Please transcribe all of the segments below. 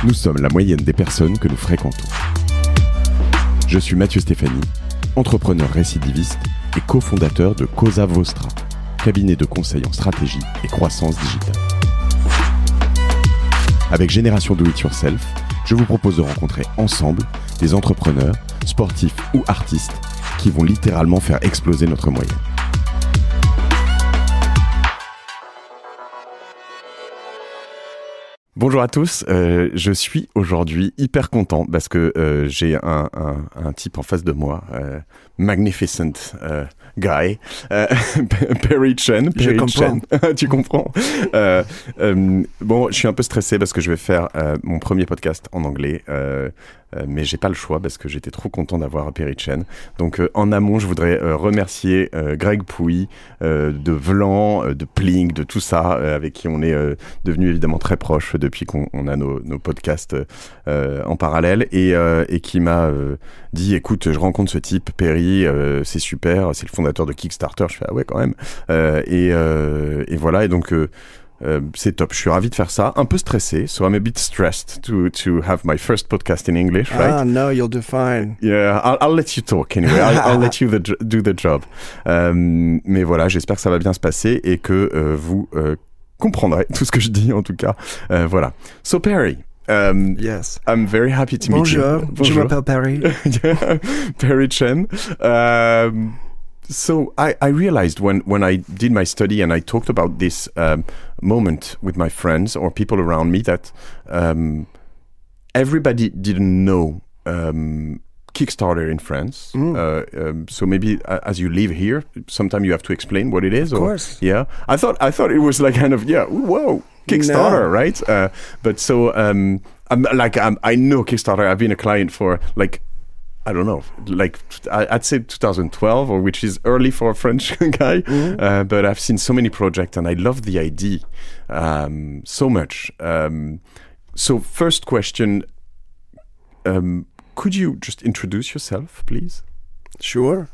Nous sommes la moyenne des personnes que nous fréquentons. Je suis Matthieu Stefani, entrepreneur récidiviste et cofondateur de Cosa Vostra, cabinet de conseil en stratégie et croissance digitale. Avec Génération Do It Yourself, je vous propose de rencontrer ensemble des entrepreneurs, sportifs ou artistes qui vont littéralement faire exploser notre moyenne. Bonjour à tous, je suis aujourd'hui hyper content parce que j'ai un type en face de moi, magnificent guy, Perry Chen. Je comprends. Tu comprends. Bon, je suis un peu stressé parce que je vais faire mon premier podcast en anglais, mais j'ai pas le choix parce que j'étais trop content d'avoir Perry Chen. Donc en amont, je voudrais remercier Greg Pouy de Vlan, de Plink, de tout ça, avec qui on est devenu évidemment très proches depuis qu'on a nos podcasts en parallèle et qui m'a dit écoute, je rencontre ce type, Perry, c'est super, c'est le fondateur de Kickstarter. Je fais ah ouais quand même, et voilà, et donc c'est top, je suis ravi de faire ça, un peu stressé, so I'm a bit stressed to have my first podcast in English, right? Ah, no, you'll do fine. Yeah, I'll let you talk anyway, I'll let you do the job. Mais voilà, j'espère que ça va bien se passer et que vous comprendrez tout ce que je dis en tout cas. Voilà. So Perry, Yes. I'm very happy to meet you. Bonjour, je m'appelle Perry. Yeah, Perry Chen. So I realized when I did my study and I talked about this moment with my friends or people around me that everybody didn't know Kickstarter in France. So maybe as you live here, sometime you have to explain what it is. Of course. Yeah. I thought it was like kind of, yeah, whoa, Kickstarter, No. right? But so I know Kickstarter. I've been a client for like, I don't know, like I'd say 2012, or which is early for a French guy. But I've seen so many projects, and I love the idea so much. So first question, could you just introduce yourself, please? Sure.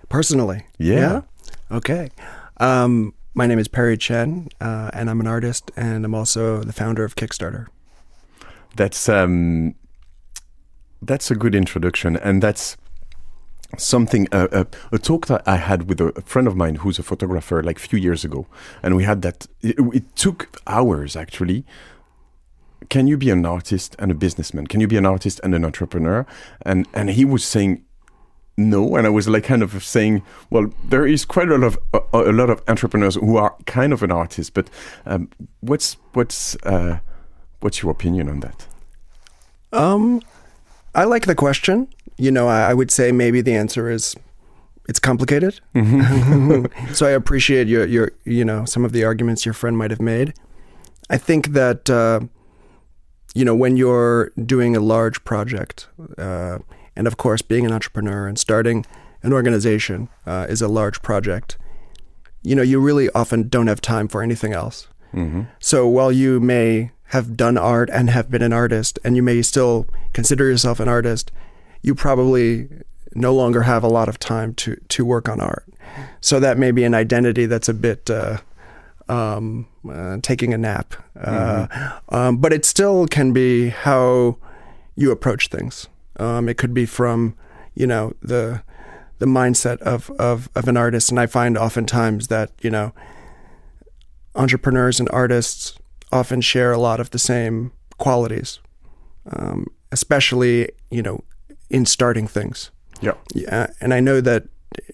Personally. Yeah. Okay. My name is Perry Chen, and I'm an artist, and I'm also the founder of Kickstarter. That's a good introduction, and that's something, a talk that I had with a friend of mine who's a photographer like a few years ago, and we had that, it took hours actually. Can you be an artist and a businessman? Can you be an artist and an entrepreneur? And he was saying no, and I was like kind of saying, well, there is quite a lot of entrepreneurs who are kind of an artist, but what's your opinion on that? I like the question. You know, I would say maybe the answer is it's complicated. So I appreciate your some of the arguments your friend might have made. I think that when you're doing a large project, and of course being an entrepreneur and starting an organization is a large project, you really often don't have time for anything else. So while you may have done art and have been an artist, and you may still consider yourself an artist, you probably no longer have a lot of time to work on art. So that may be an identity that's a bit taking a nap. But it still can be how you approach things. It could be from, the mindset of an artist. And I find oftentimes that, entrepreneurs and artists often share a lot of the same qualities, especially, in starting things. Yeah. And I know that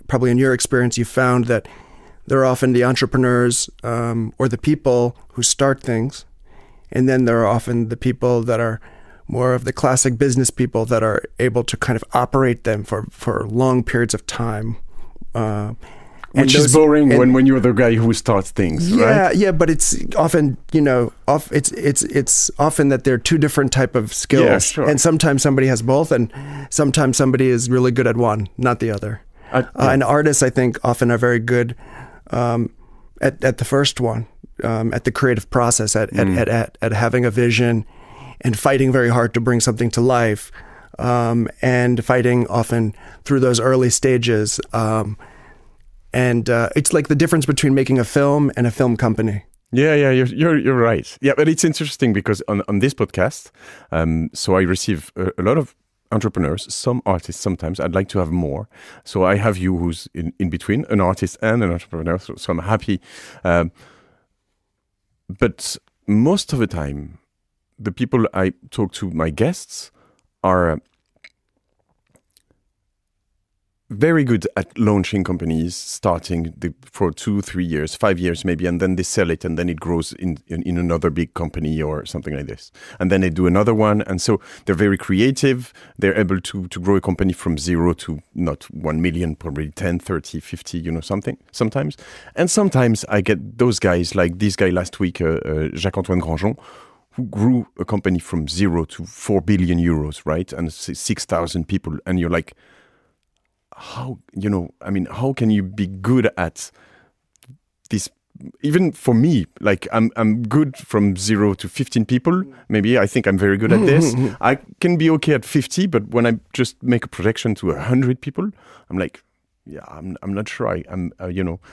probably in your experience, you found that there are often the entrepreneurs or the people who start things, and then there are often the people that are more of the classic business people that are able to kind of operate them for long periods of time. Which is boring when you're the guy who starts things, right? Yeah, but it's often, it's often that there are two different type of skills. Yeah, sure. And sometimes somebody has both, and sometimes somebody is really good at one, not the other. And artists, I think, often are very good at the first one, at the creative process, at having a vision and fighting very hard to bring something to life, and fighting often through those early stages. And it's like the difference between making a film and a film company. Yeah, you're right. Yeah, but it's interesting because on this podcast, so I receive a lot of entrepreneurs, some artists. Sometimes I'd like to have more. So I have you, who's in between, an artist and an entrepreneur. So I'm happy. But most of the time, the people I talk to, my guests, are very good at launching companies, starting for 2-3 years, 5 years maybe, and then they sell it, and then it grows in another big company or something like this. And then they do another one, and so they're very creative. They're able to grow a company from 0 to not 1 million, probably 10, 30, 50, something sometimes. And sometimes I get those guys, like this guy last week, Jacques-Antoine Grandjean, who grew a company from 0 to 4 billion euros, right? And 6,000 people, and you're like, how can you be good at this? Even for me, like I'm good from 0 to 15 people. Maybe I think I'm very good at this. I can be okay at 50, but when I just make a projection to 100 people, I'm like, yeah, I'm not sure.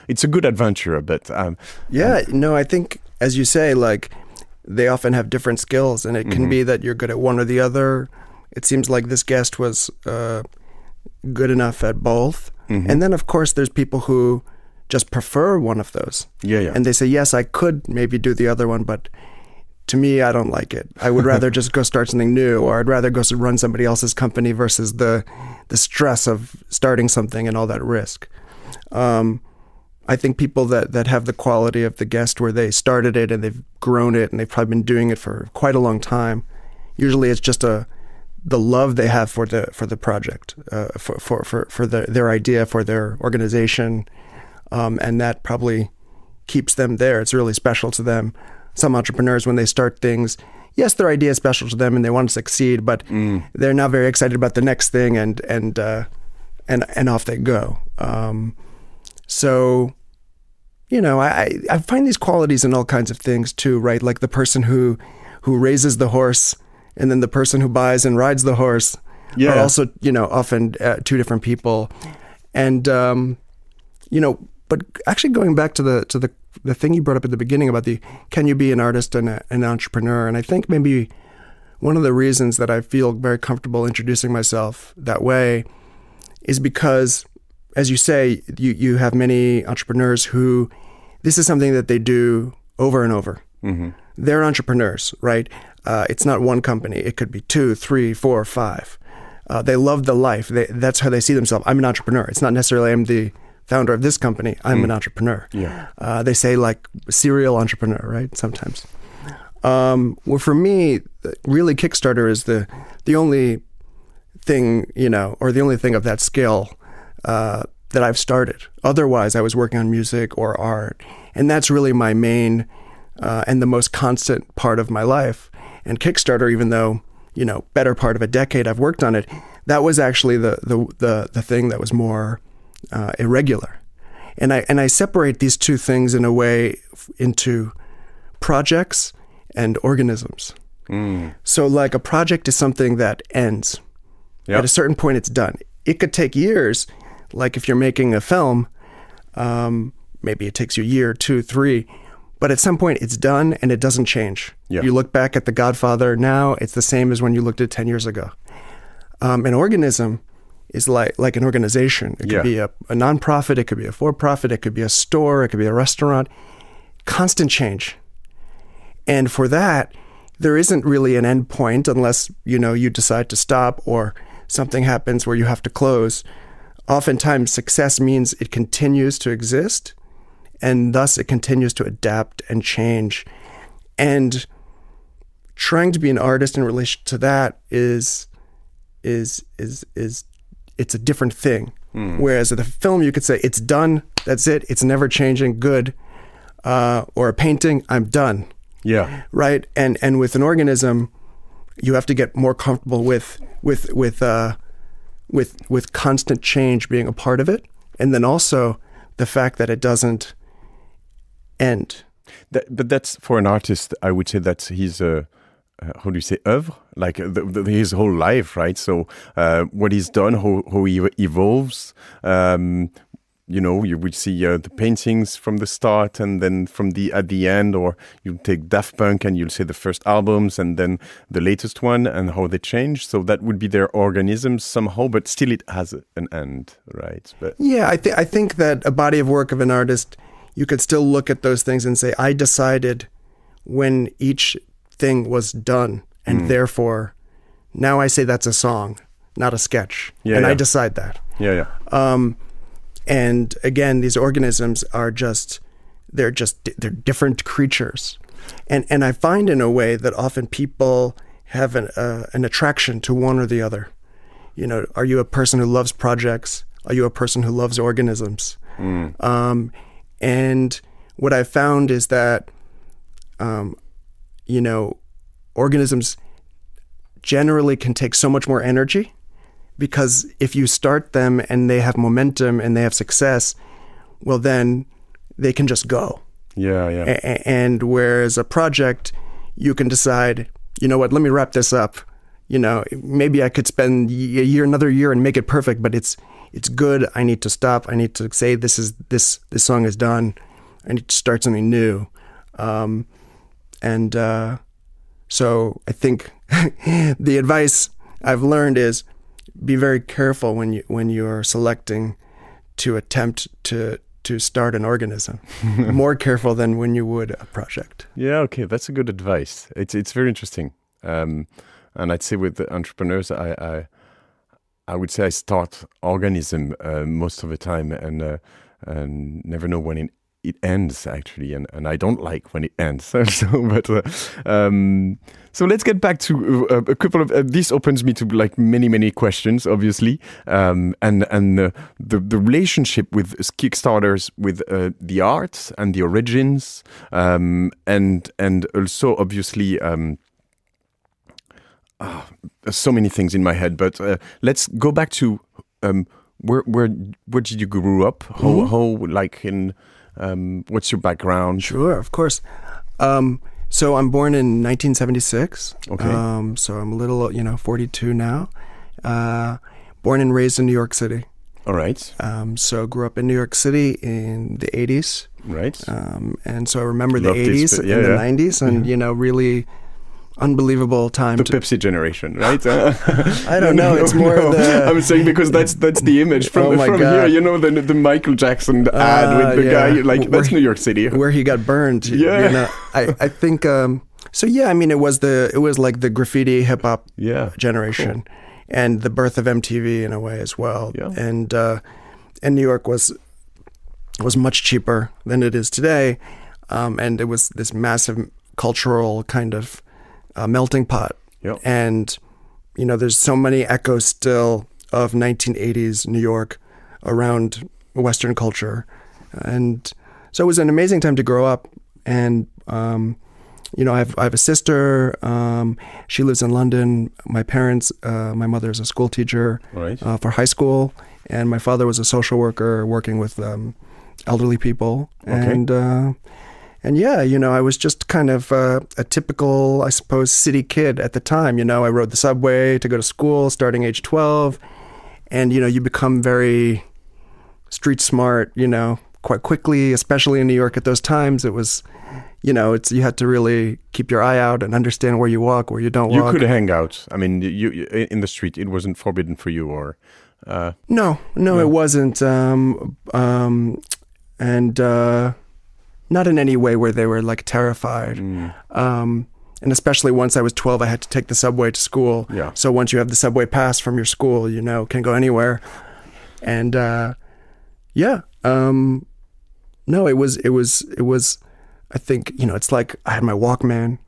It's a good adventure, but I think, as you say, like, they often have different skills, and it can be that you're good at one or the other. It seems like this guest was good enough at both. And then, of course, there's people who just prefer one of those. Yeah. And they say, yes, I could maybe do the other one, but to me, I don't like it. I would rather just go start something new, or I'd rather go run somebody else's company versus the stress of starting something and all that risk. I think people that have the quality of the guest, where they started it and they've grown it and they've probably been doing it for quite a long time, usually it's just the love they have for the project, for their idea, for their organization, and that probably keeps them there. It's really special to them. Some entrepreneurs, when they start things, yes, their idea is special to them and they want to succeed, but they're now very excited about the next thing, and off they go. So, I find these qualities in all kinds of things too, right? Like the person who raises the horse, and then the person who buys and rides the horse are also, often two different people. And, but actually going back to the thing you brought up at the beginning about can you be an artist and an entrepreneur? And I think maybe one of the reasons that I feel very comfortable introducing myself that way is because, as you say, you have many entrepreneurs who this is something that they do over and over. They're entrepreneurs, right? It's not one company. It could be 2, 3, 4, 5. They love the life. That's how they see themselves. I'm an entrepreneur. It's not necessarily I'm the founder of this company. I'm an entrepreneur. Yeah. They say like serial entrepreneur, right? Sometimes. Well, for me, really, Kickstarter is the only thing, or the only thing of that scale that I've started. Otherwise, I was working on music or art, and that's really my main and the most constant part of my life. And Kickstarter, even though, better part of a decade I've worked on it, that was actually the thing that was more irregular. And I separate these two things in a way into projects and organisms. So like a project is something that ends. Yep. At a certain point, it's done. It could take years. Like if you're making a film, maybe it takes you a year, 2, 3, but at some point it's done and it doesn't change. Yeah. You look back at The Godfather now, it's the same as when you looked at it 10 years ago. An organism is like an organization. It could be a nonprofit, it could be a for-profit, it could be a store, it could be a restaurant. Constant change. And for that, there isn't really an end point unless, you decide to stop or something happens where you have to close. Oftentimes, success means it continues to exist, and thus it continues to adapt and change. And trying to be an artist in relation to that is it's a different thing. Whereas at a film, you could say, it's done, that's it, it's never changing, good. Or a painting, I'm done. Yeah. Right? And with an organism, you have to get more comfortable with constant change being a part of it, and then also the fact that it doesn't end. But that's, for an artist, I would say that's his how do you say, oeuvre? Like his whole life, right? So what he's done, how he evolves, you would see the paintings from the start and then at the end, or you take Daft Punk and you'll see the first albums and then the latest one and how they change. So that would be their organisms somehow, but still it has an end, right? But yeah, I think that a body of work of an artist, you could still look at those things and say, I decided when each thing was done, and therefore now I say that's a song, not a sketch. I decide that. Yeah. And again, these organisms are they're different creatures. And I find in a way that often people have an attraction to one or the other. Are you a person who loves projects? Are you a person who loves organisms? And what I found is that, organisms generally can take so much more energy, because if you start them and they have momentum and they have success, well, then they can just go. Yeah. And whereas a project, you can decide, you know what, let me wrap this up. Maybe I could spend another year and make it perfect, but it's good. I need to stop. I need to say this song is done. I need to start something new. So I think the advice I've learned is be very careful when you're selecting to attempt to start an organism. More careful than when you would a project. Yeah, okay, that's a good advice. It's very interesting. And I'd say with the entrepreneurs, I would say I start organism most of the time and never know when it ends, actually, and I don't like when it ends. So let's get back to a couple of. This opens me to like many questions, obviously, and the relationship with Kickstarters with the art and the origins, and also obviously. So many things in my head, but let's go back to where did you grow up? How like in. What's your background? Sure, of course. So I'm born in 1976. Okay. So I'm a little, 42 now. Born and raised in New York City. All right. So grew up in New York City in the 80s. Right. And so I remember the 80s and the 90s, and really unbelievable time. The Pepsi generation, right? I don't know. It's more the... I'm saying because that's the image from here. The Michael Jackson ad with the guy. Like that's New York City, where he got burned. Yeah. I think. So yeah, I mean, it was like the graffiti hip hop generation, cool. And the birth of MTV in a way as well. Yeah. And New York was much cheaper than it is today, and it was this massive cultural kind of melting pot. Yep. And there's so many echoes still of 1980s New York around Western culture, and so it was an amazing time to grow up. And I have a sister. She lives in London. My parents, my mother is a school teacher for high school, and my father was a social worker working with elderly people. Okay. And yeah, I was just kind of a typical, I suppose, city kid at the time. I rode the subway to go to school starting age 12. And, you become very street smart, quite quickly, especially in New York at those times. It was, you had to really keep your eye out and understand where you walk, where you don't walk. You could hang out. I mean, you in the street, it wasn't forbidden for you or... No, it wasn't. Not in any way where they were like terrified. And especially once I was 12, I had to take the subway to school. Yeah. So once you have the subway pass from your school, can go anywhere. And no, it was. I think it's like I had my Walkman.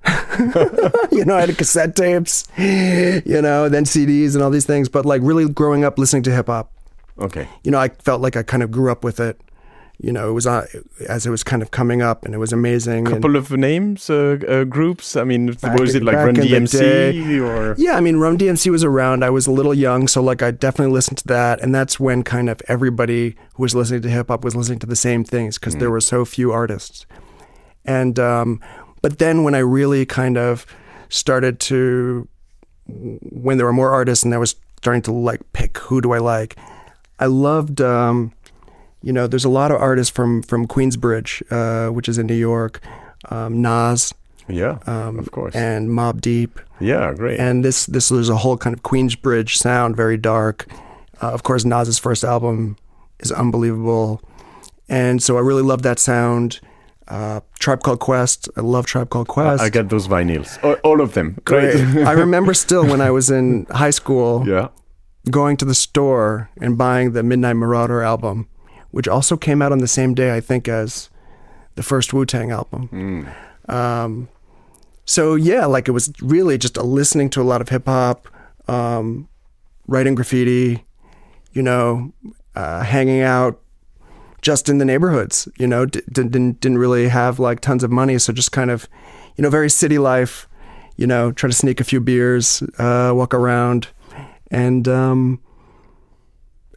I had cassette tapes. Then CDs and all these things. But like really growing up listening to hip hop. Okay. I felt like I kind of grew up with it. It was as it was kind of coming up, and it was amazing. Couple of names, groups. I mean, was it like Run DMC or? Yeah, I mean, Run DMC was around. I was a little young, so like I definitely listened to that, and that's when kind of everybody who was listening to hip hop was listening to the same things because there were so few artists. And but then when I really kind of started to, when there were more artists, and I was starting to like pick who do I like, I loved You know, there's a lot of artists from Queensbridge, which is in New York, Nas. Yeah, of course. And Mobb Deep. Yeah, great. And this there's a whole kind of Queensbridge sound, very dark. Of course, Nas's first album is unbelievable. And so I really love that sound. Tribe Called Quest. I love Tribe Called Quest. I got those vinyls, all of them. Great. I remember still when I was in high school, going to the store and buying the Midnight Marauder album, which also came out on the same day, I think, as the first Wu-Tang album. So yeah, like it was really just listening to a lot of hip hop, writing graffiti, you know, hanging out just in the neighborhoods, you know, didn't really have like tons of money. So just kind of, you know, very city life, you know, try to sneak a few beers, walk around and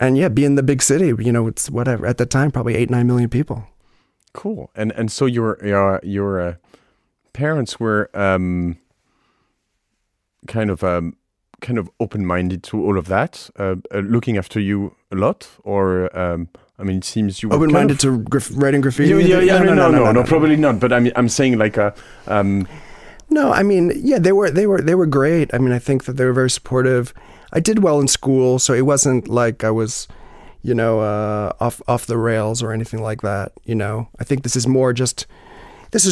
yeah, be in the big city, you know, it's whatever, at the time, probably 8-9 million people. Cool. And so your parents were kind of open-minded to all of that, looking after you a lot, or I mean, it seems you were open-minded to writing graffiti. No, probably not. But I'm saying like No, I mean, yeah, they were great. I mean, I think that they were very supportive. I did well in school, so it wasn't like I was, you know, off the rails or anything like that. You know, I think this is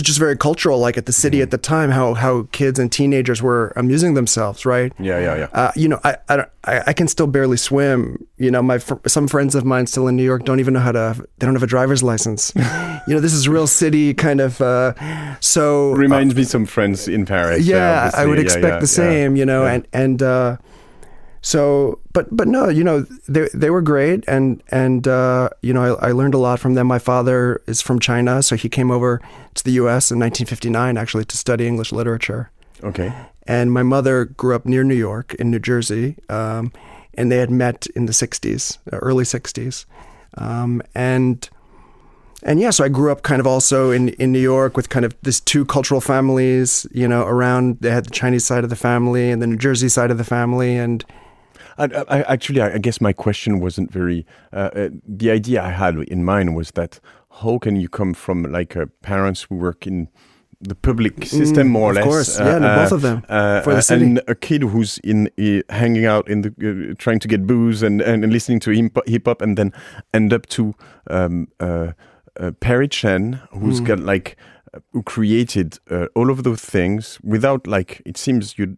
just very cultural, like at the city at the time, how kids and teenagers were amusing themselves, right? Yeah. You know, I can still barely swim. You know, some friends of mine still in New York don't even know they don't have a driver's license. You know, this is real city kind of, so. Reminds me some friends in Paris. Yeah, I would expect the same, you know, and so, but no, you know, they were great, and you know, I learned a lot from them. My father is from China, so he came over to the U.S. in 1959, actually, to study English literature. Okay. And my mother grew up near New York, in New Jersey, and they had met in the 60s, early 60s, and yeah, so I grew up kind of also in New York with kind of these two cultural families, you know, around. They had the Chinese side of the family and the New Jersey side of the family, and. I guess my question wasn't very. The idea I had in mind was that how can you come from like parents who work in the public system more or less? Of course, both of them for the city, and a kid who's hanging out in the trying to get booze and listening to hip hop, and then end up to Perry Chen, who's got like who created all of those things without like it seems you.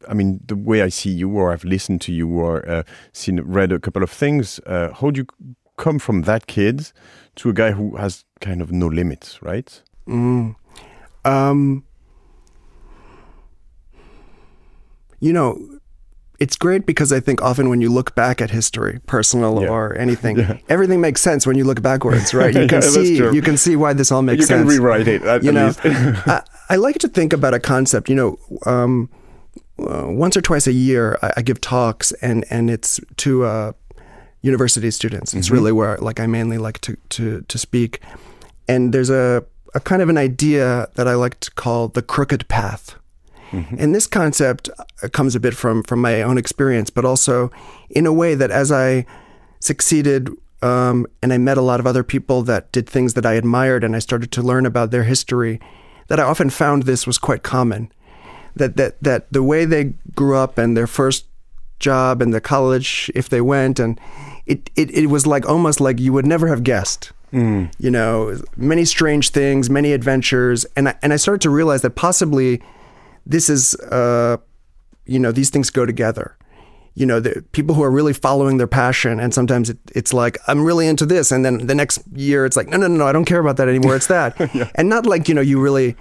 I mean, the way I see you, or I've listened to you, or read a couple of things, how do you come from that kid to a guy who has kind of no limits, right? You know, it's great because I think often when you look back at history, personal or anything, everything makes sense when you look backwards, right? You can see why this all makes sense. You can rewrite it, at least. I like to think about a concept, you know, once or twice a year, I give talks, and it's to university students. It's really where like I mainly like to speak. And there's a kind of an idea that I like to call the crooked path. And this concept comes a bit from my own experience, but also in a way that as I succeeded and I met a lot of other people that did things that I admired, and I started to learn about their history, that I often found this was quite common. That the way they grew up and their first job and the college, if they went, and it was like almost like you would never have guessed. You know, many strange things, many adventures, and I started to realize that possibly this is, you know, these things go together. You know, the people who are really following their passion, and sometimes it's like, I'm really into this, and then the next year it's like, no, I don't care about that anymore. It's that, and not like, you know, you really.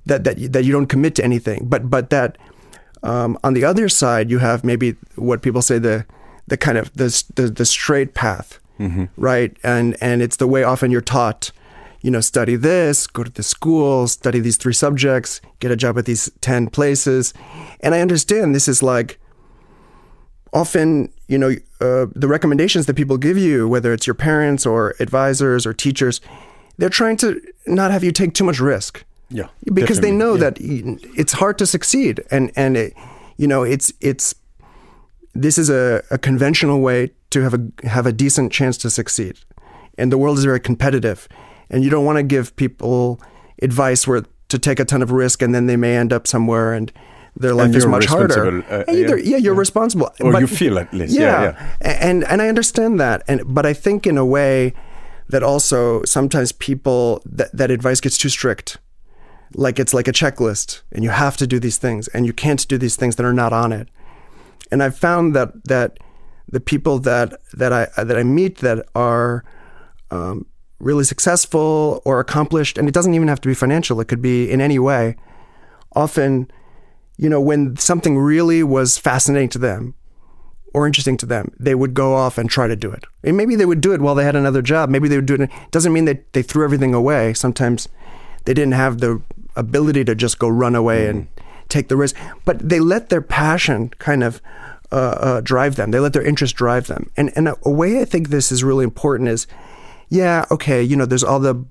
That you don't commit to anything, but that on the other side you have maybe what people say the kind of the straight path, right? And it's the way often you're taught, you know, study this, go to the school, study these 3 subjects, get a job at these 10 places, and I understand this is like often, you know, the recommendations that people give you, whether it's your parents or advisors or teachers, they're trying to not have you take too much risk. Yeah, because they know that it's hard to succeed, and it, you know, it's this is a conventional way to have a decent chance to succeed. And the world is very competitive. And you don't want to give people advice to take a ton of risk, and then they may end up somewhere and their life is much harder. You're responsible. Or you feel at least. And I understand that. But I think in a way that also sometimes people, that advice gets too strict. Like it's like a checklist, and you have to do these things, and you can't do these things that are not on it. And I've found that the people that I meet that are really successful or accomplished, and it doesn't even have to be financial, it could be in any way, often, when something really was fascinating to them or interesting to them, they would go off and try to do it. And maybe they would do it while they had another job. Maybe they would do it. It doesn't mean that they threw everything away. Sometimes they didn't have the ability to just go run away and take the risk. But they let their passion kind of drive them. They let their interest drive them. And a way I think this is really important is, there's all the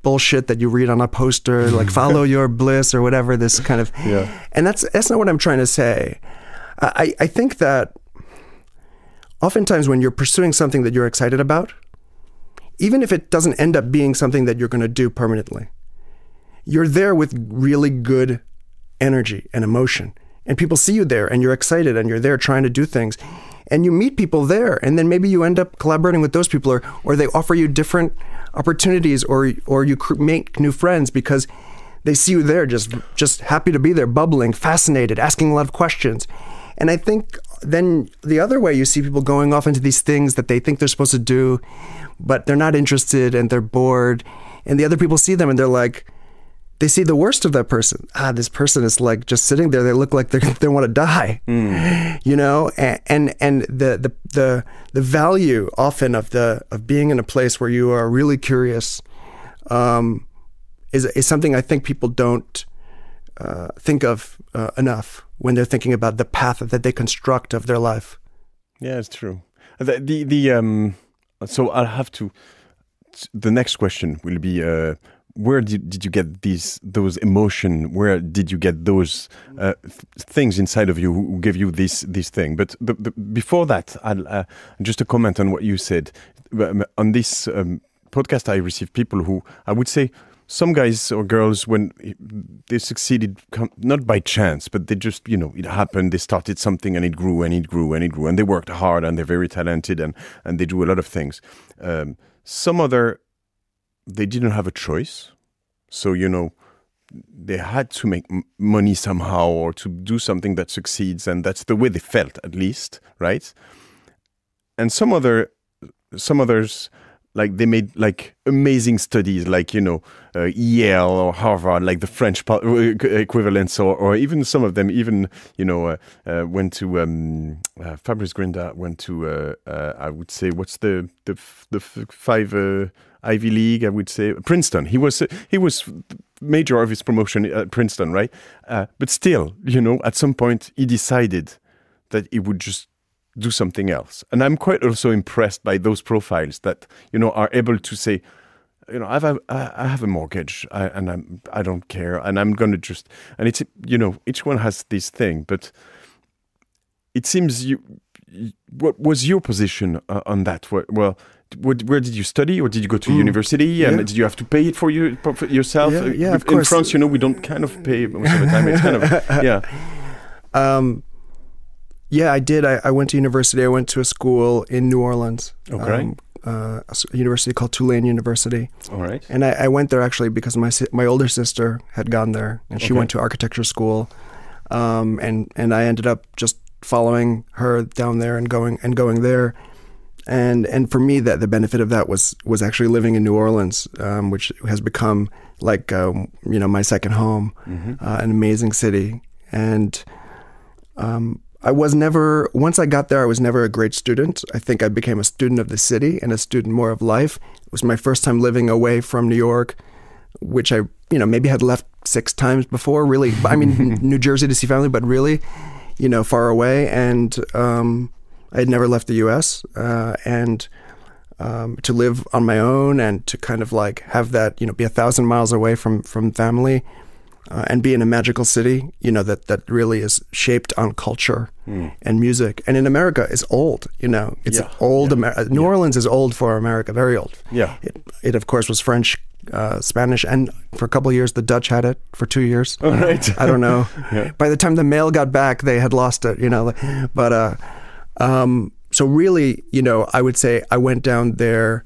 bullshit that you read on a poster, like follow your bliss or whatever, this kind of, and that's not what I'm trying to say. I think that oftentimes when you're pursuing something that you're excited about, even if it doesn't end up being something that you're going to do permanently, you're there with really good energy and emotion. And people see you there and you're excited and you're there trying to do things. And you meet people there, and then maybe you end up collaborating with those people, or they offer you different opportunities, or you make new friends because they see you there just happy to be there, bubbling, fascinated, asking a lot of questions. And I think then the other way, you see people going off into these things that they think they're supposed to do, but they're not interested and they're bored. And the other people see them and they're like, they see the worst of that person. This person is like just sitting there. They look like they want to die, and the value often of being in a place where you are really curious is something I think people don't think of enough when they're thinking about the path that they construct of their life. Yeah, it's true. So I'll have to. The next question will be. Where did you get those emotion? Where did you get those things inside of you who give you this thing? But before that, I'll just a comment on what you said. On this podcast, I received people who, I would say, some guys or girls, when they succeeded, not by chance, but they just, it happened, they started something and it grew and it grew and it grew. And they worked hard and they're very talented and they do a lot of things. Some other... They didn't have a choice. So, they had to make money somehow or to do something that succeeds. And that's the way they felt, at least, right? And some others, like they made like amazing studies, like, Yale or Harvard, like the French equivalents, or even some of them even, went to, Fabrice Grinda went to, I would say, what's the five... Ivy League, I would say, Princeton. He was major of his promotion at Princeton, right? But still, at some point he decided that he would just do something else. And I'm quite also impressed by those profiles that, are able to say, I have a mortgage and I don't care and I'm going to just, and it's, each one has this thing, but it seems what was your position on that? Well, where did you study, or did you go to university, and did you have to pay it for yourself? Yeah, of in course. France, we don't kind of pay most of the time. It's kind of I did. I went to university. I went to a school in New Orleans. Okay. A university called Tulane University. All right. And I went there actually because my older sister had gone there, and she went to architecture school, and I ended up just following her down there and going there. And for me, that the benefit of that was actually living in New Orleans, which has become like my second home, an amazing city. And I was never, once I got there, I was never a great student. I think I became a student of the city and a student more of life. It was my first time living away from New York, which I maybe had left 6 times before. Really, I mean New Jersey to see family, but really, far away. And I had never left the U.S. And to live on my own and to kind of like have that, be 1,000 miles away from family and be in a magical city, you know, that really is shaped on culture and music. And in America, it's old, you know. It's old. New Orleans is old for America, very old. Yeah. It of course, was French, Spanish, and for a couple of years, the Dutch had it for 2 years. All right. I don't know. By the time the mail got back, they had lost it, you know. But so really, you know, I would say I went down there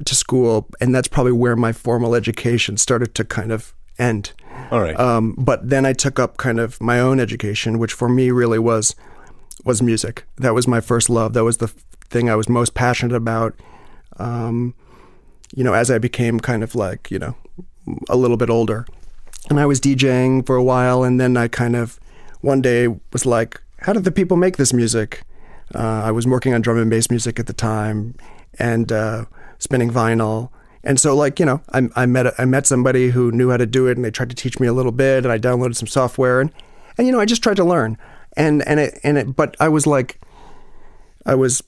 to school, and that's probably where my formal education started to kind of end. All right. But then I took up kind of my own education, which for me really was music. That was my first love. That was the thing I was most passionate about. You know, as I became kind of like, you know, a little bit older. And I was DJing for a while, and then I kind of one day was like, how did the people make this music? I was working on drum and bass music at the time, and spinning vinyl. And so, like, you know, I met somebody who knew how to do it, and they tried to teach me a little bit, and I downloaded some software, and you know, I just tried to learn. But I was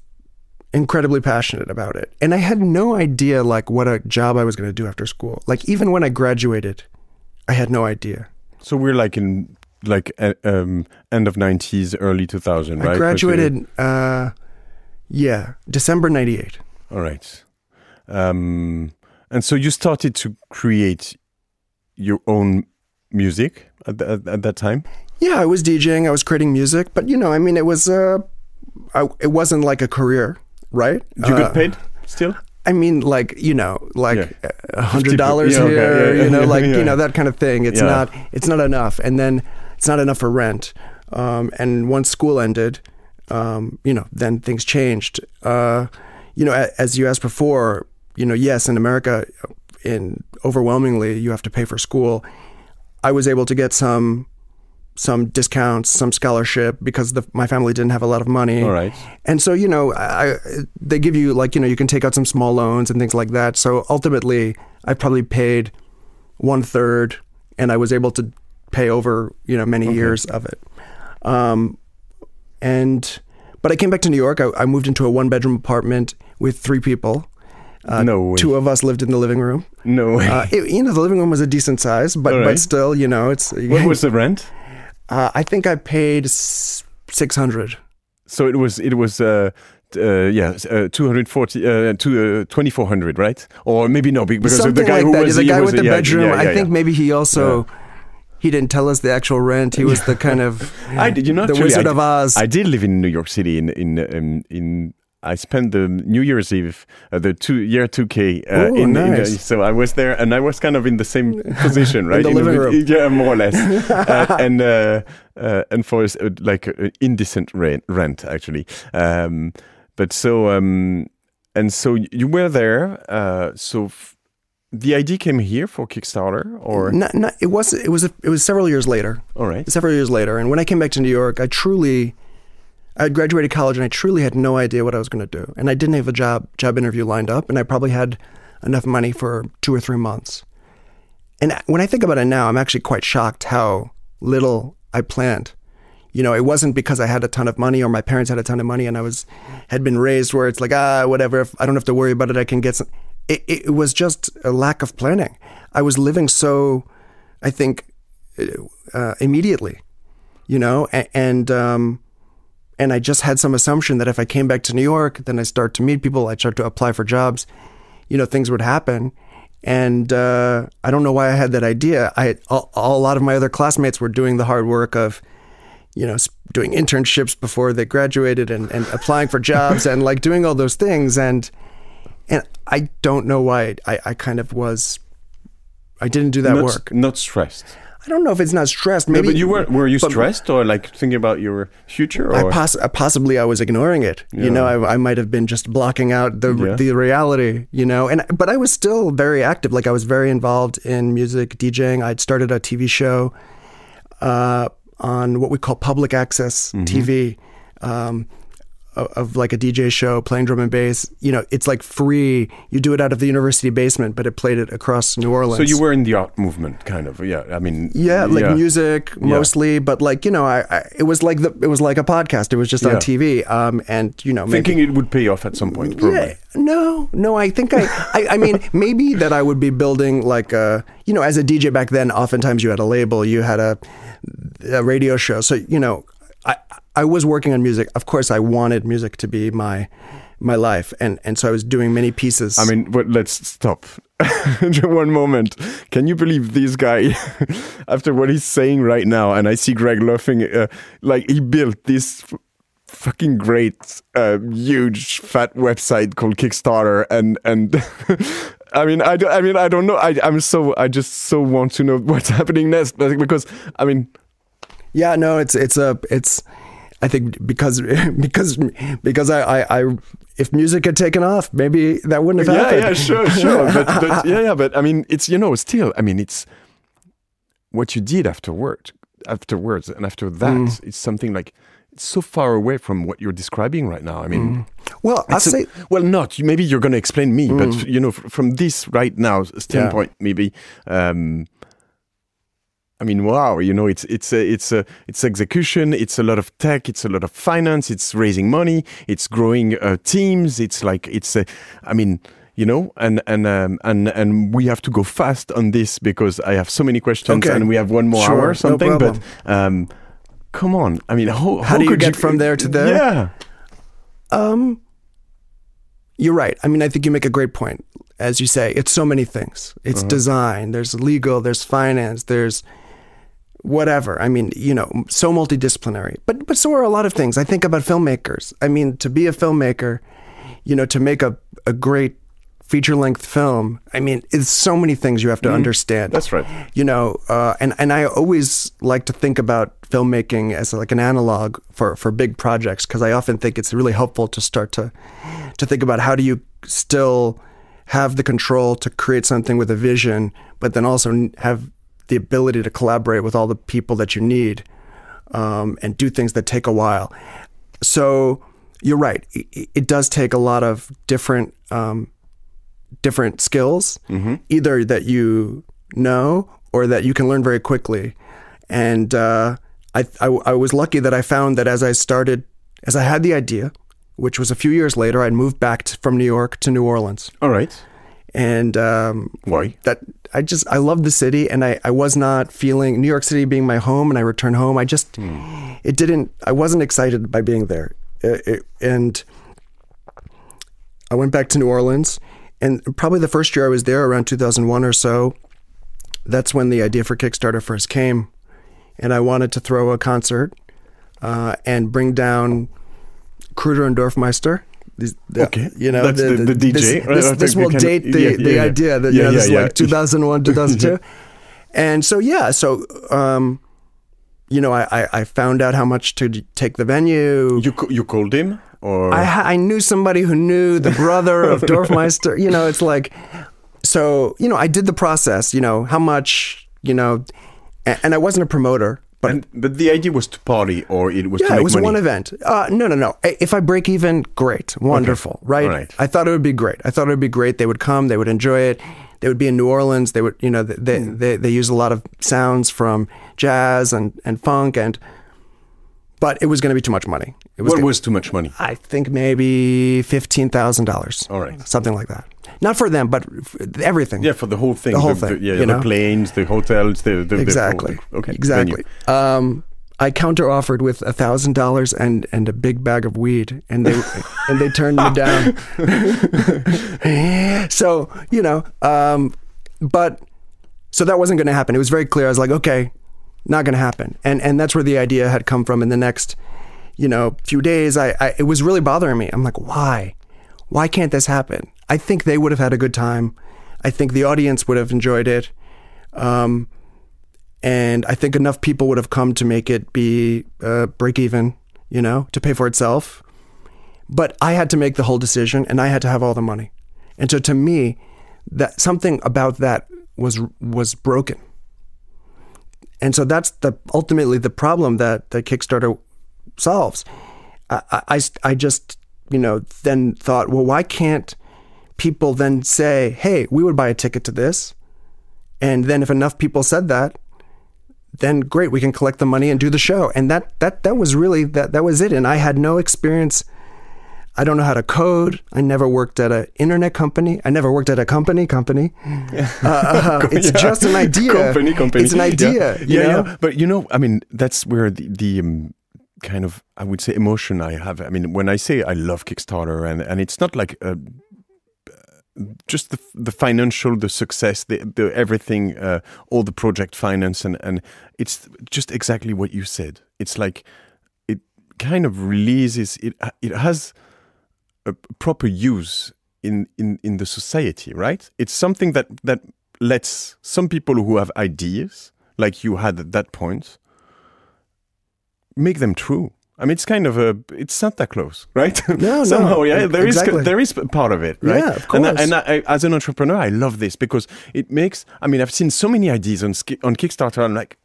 incredibly passionate about it, and I had no idea like what a job I was going to do after school. Like, even when I graduated, I had no idea. So we're like in end of 90s, early 2000, right? I graduated, December 98. All right. And so you started to create your own music at that time? Yeah, I was DJing, I was creating music, but you know, I mean, it wasn't like a career, right? You got paid still? I mean, like, you know, like $100 here, you know, like, you know, that kind of thing. It's not enough. And then it's not enough for rent. And once school ended, you know, then things changed. You know, as you asked before, you know, yes, in America, overwhelmingly, you have to pay for school. I was able to get some discounts, some scholarship, because my family didn't have a lot of money. All right. And so, you know, they give you, like, you know, you can take out some small loans and things like that. So ultimately, I probably paid 1/3, and I was able to pay over, you know, many years of it. But I came back to New York. I moved into a 1-bedroom apartment with 3 people. No way. 2 of us lived in the living room. No way. You know, the living room was a decent size, but still, you know, it's... What was the rent? I think I paid $600. So it was 240 to 2,400, right? Or maybe no, because something the guy like who that. was The guy with the bedroom. I think yeah. maybe he also he didn't tell us the actual rent. He was the kind of the Wizard of Oz. I did live in New York City in I spent the New Year's Eve, year 2K. Nice. So I was there, and I was kind of in the same position, right? In the living room. Yeah, more or less. And for like an indecent rent, actually. But so and so you were there. The idea came here for Kickstarter, or no, it was several years later. All right, several years later. And when I came back to New York, I had graduated college, and I truly had no idea what I was going to do. And I didn't have a job interview lined up, and I probably had enough money for 2 or 3 months. And when I think about it now, I'm actually quite shocked how little I planned. You know, it wasn't because I had a ton of money or my parents had a ton of money and I had been raised where it's like, whatever, if I don't have to worry about it, I can get some. It was just a lack of planning. I was living so, I think, immediately, you know, and I just had some assumption that if I came back to New York, then I start to meet people, I start to apply for jobs, you know, things would happen. And I don't know why I had that idea. A lot of my other classmates were doing the hard work of, you know, doing internships before they graduated and applying for jobs and like doing all those things. And I don't know why I kind of I didn't do that work. Not stressed. I don't know if it's not stressed. Maybe. No, but were you stressed or like thinking about your future? Or? Possibly I was ignoring it. Yeah. You know, I might have been just blocking out the reality, you know, but I was still very active. Like I was very involved in music, DJing. I'd started a TV show on what we call public access TV of like a DJ show playing drum and bass, you know, it's like free. You do it out of the university basement, but it played it across New Orleans. So you were in the art movement, kind of. Yeah, I mean. Yeah, like music mostly, but like, you know, it was like a podcast. It was just on TV, and you know, thinking it would pay off at some point. Probably. Yeah, no. I think I mean, maybe that I would be building like a, you know, as a DJ back then. Oftentimes you had a label, you had a radio show, so you know. I was working on music. Of course, I wanted music to be my life, and so I was doing many pieces. I mean, but let's stop. One moment. Can you believe this guy, after what he's saying right now, and I see Greg laughing, like he built this fucking great, huge, fat website called Kickstarter, and I mean, I don't know. I just so want to know what's happening next, because I mean. Yeah, no, it's I think because I if music had taken off, maybe that wouldn't have happened. Yeah, sure. But I mean, it's, you know, still, I mean, it's what you did afterwards, and after that, it's something like, it's so far away from what you're describing right now. I mean, well, I'll say, maybe you're going to explain me, but you know, from this right now standpoint, maybe. I mean, wow! You know, it's execution. It's a lot of tech. It's a lot of finance. It's raising money. It's growing teams. It's like I mean, you know, and we have to go fast on this because I have so many questions, and we have one more hour or something. No but come on! I mean, how do you could get from there to there? Yeah. You're right. I mean, I think you make a great point. As you say, it's so many things. It's design. There's legal. There's finance. There's whatever. I mean, you know, so multidisciplinary. But so are a lot of things. I think about filmmakers. I mean, to be a filmmaker, you know, to make a great feature-length film, I mean, it's so many things you have to understand. That's right. You know, and I always like to think about filmmaking as like an analog for big projects, because I often think it's really helpful to start to think about how do you still have the control to create something with a vision, but then also have the ability to collaborate with all the people that you need, and do things that take a while. So you're right. It does take a lot of different skills, either that you know or that you can learn very quickly. And I was lucky that I found that as I had the idea, which was a few years later, I'd moved back from New York to New Orleans. All right. And why? That I love the city, and I was not feeling New York City being my home, and I returned home. I wasn't excited by being there. And I went back to New Orleans, and probably the first year I was there, around 2001 or so, that's when the idea for Kickstarter first came. And I wanted to throw a concert and bring down Kruder and Dorfmeister. Okay, you know, that's the DJ. This will date the idea that this is like 2001, 2002. And so, you know, I found out how much to take the venue. You called him? Or I knew somebody who knew the brother of Dorfmeister. You know, it's like, so, you know, I did the process, you know, how much, you know, and I wasn't a promoter. But the idea was to party, or it was to make money? Yeah, it was one event. No. If I break even, great, wonderful, right? I thought it would be great. They would come, they would enjoy it. They would be in New Orleans. They would, you know, they use a lot of sounds from jazz and funk, but it was going to be too much money. What was too much money? I think maybe $15,000. All right, something like that. Not for them, but for everything. Yeah, for the whole thing. The whole thing. The planes, the hotels, the exactly. Okay, exactly. I counter-offered with $1,000 and a big bag of weed, and they turned me down. So, you know, but so that wasn't going to happen. It was very clear. I was like, okay, not going to happen. And that's where the idea had come from. In the next, you know, few days, it was really bothering me. I'm like, why? Why can't this happen? I think they would have had a good time. I think the audience would have enjoyed it. And I think enough people would have come to make it be break even, you know, to pay for itself. But I had to make the whole decision, and I had to have all the money. And so to me, that something about that was broken. And so that's ultimately the problem that Kickstarter solves. I just, then thought, well, why can't people then say, hey, we would buy a ticket to this? And then if enough people said that, then great, we can collect the money and do the show. And that was really, that was it. And I had no experience. I don't know how to code. I never worked at an internet company. I never worked at a company. It's just an idea. Company. It's an idea. Yeah. But I mean, that's where the kind of, I would say, emotion I have. I mean, when I say I love Kickstarter, and it's not like just the financial, the success, the everything, all the project finance, and it's just exactly what you said. It's like it kind of releases. It has a proper use in the society, right? It's something that lets some people who have ideas, like you had at that point, make them true. I mean, it's kind of it's Santa Claus, right? No, somehow, yeah. There exactly. is part of it, right? Yeah, of course. And I, as an entrepreneur, I love this because it makes. I mean, I've seen so many ideas on Kickstarter. I'm like,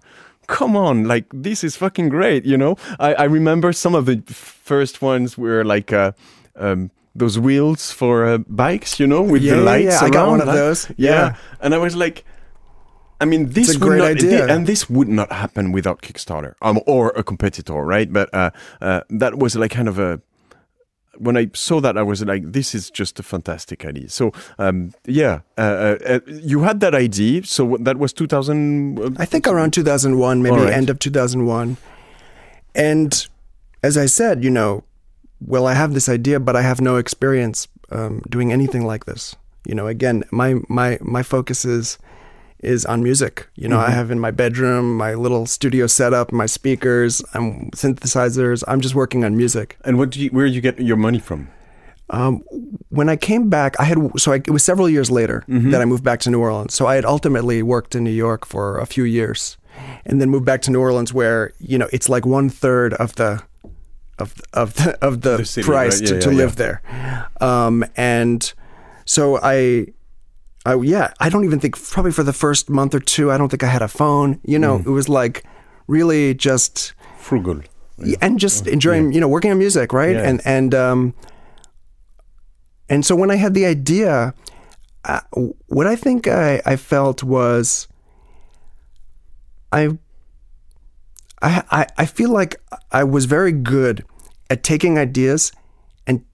come on, like this is fucking great, I remember some of the first ones were like those wheels for bikes, with the lights. Yeah, I got one of those. Yeah, and I was like. I mean, this would not, and this would not happen without Kickstarter or a competitor, right? But that was like kind of when I saw that, I was like, this is just a fantastic idea. So, you had that idea. So that was 2000? I think around 2001, maybe end of 2001. And as I said, well, I have this idea, but I have no experience doing anything like this. Again, my focus is on music. I have in my bedroom my little studio setup, my speakers, synthesizers. I'm just working on music. And where do you get your money from? When I came back, it was several years later that I moved back to New Orleans. So I had ultimately worked in New York for a few years, and then moved back to New Orleans, where it's like 1/3 of the city, price right? to live there, and so I don't even think, probably for the first month or two, I don't think I had a phone. It was like really just frugal, and just enjoying, working on music, right? Yeah. And so when I had the idea, what I think I felt was, I feel like I was very good at taking ideas and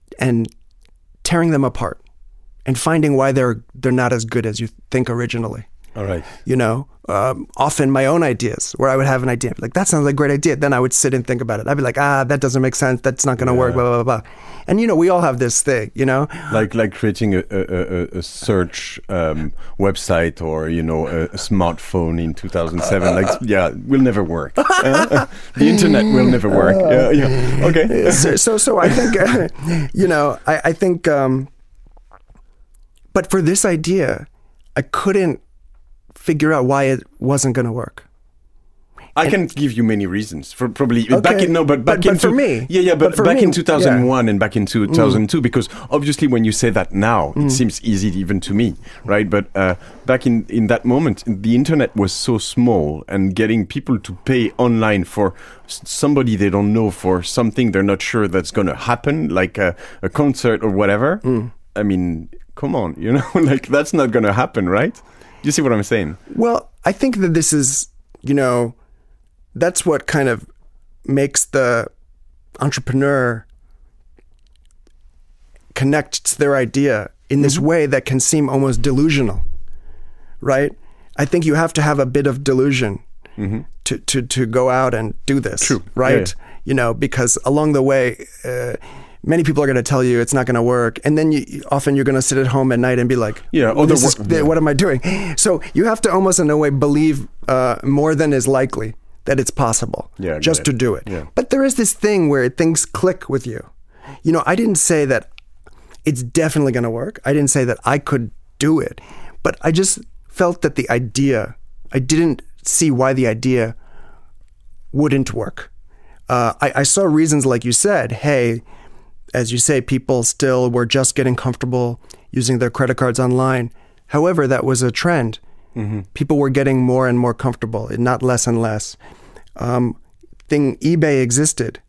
tearing them apart. And finding why they're not as good as you think originally. All right. Often my own ideas, where I would have an idea, like, that sounds like a great idea. Then I would sit and think about it. I'd be like, that doesn't make sense. That's not going to work, blah, blah, blah, blah. And, we all have this thing, Like creating a search website or, a smartphone in 2007. Will never work. The internet will never work. Yeah. Okay. So I think, I think... But for this idea, I couldn't figure out why it wasn't going to work. I can give you many reasons for probably okay. back in for me. But back in 2001 and back in 2002, because obviously when you say that now, it seems easy even to me, right? But back in that moment, the internet was so small, and getting people to pay online for somebody they don't know for something they're not sure that's going to happen, like a concert or whatever. I mean, come on, like that's not going to happen, right? You see what I'm saying? Well, I think that this is, that's what kind of makes the entrepreneur connect to their idea in this way that can seem almost delusional, right? I think you have to have a bit of delusion to go out and do this, True. right? Yeah. Because along the way, many people are going to tell you it's not going to work, and then often you're going to sit at home at night and be like, what am I doing? So you have to almost in a way believe more than is likely that it's possible just to do it. Yeah. But there is this thing where things click with you. I didn't say that it's definitely going to work. I didn't say that I could do it, but I just felt that I didn't see why the idea wouldn't work. I saw reasons, like you said, hey, as you say, people still were just getting comfortable using their credit cards online. However, that was a trend. People were getting more and more comfortable, not less and less. eBay existed.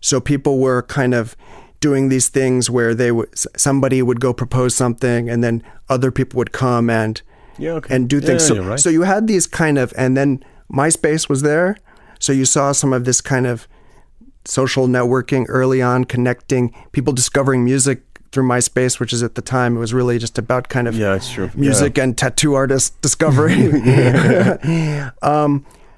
So people were kind of doing these things where somebody would go propose something, and then other people would come and do things. So, right. So you had these kind of, and then MySpace was there. So you saw some of this kind of social networking early on, connecting people, discovering music through MySpace, which is at the time, it was really just about kind of it's true. music and tattoo artist discovery.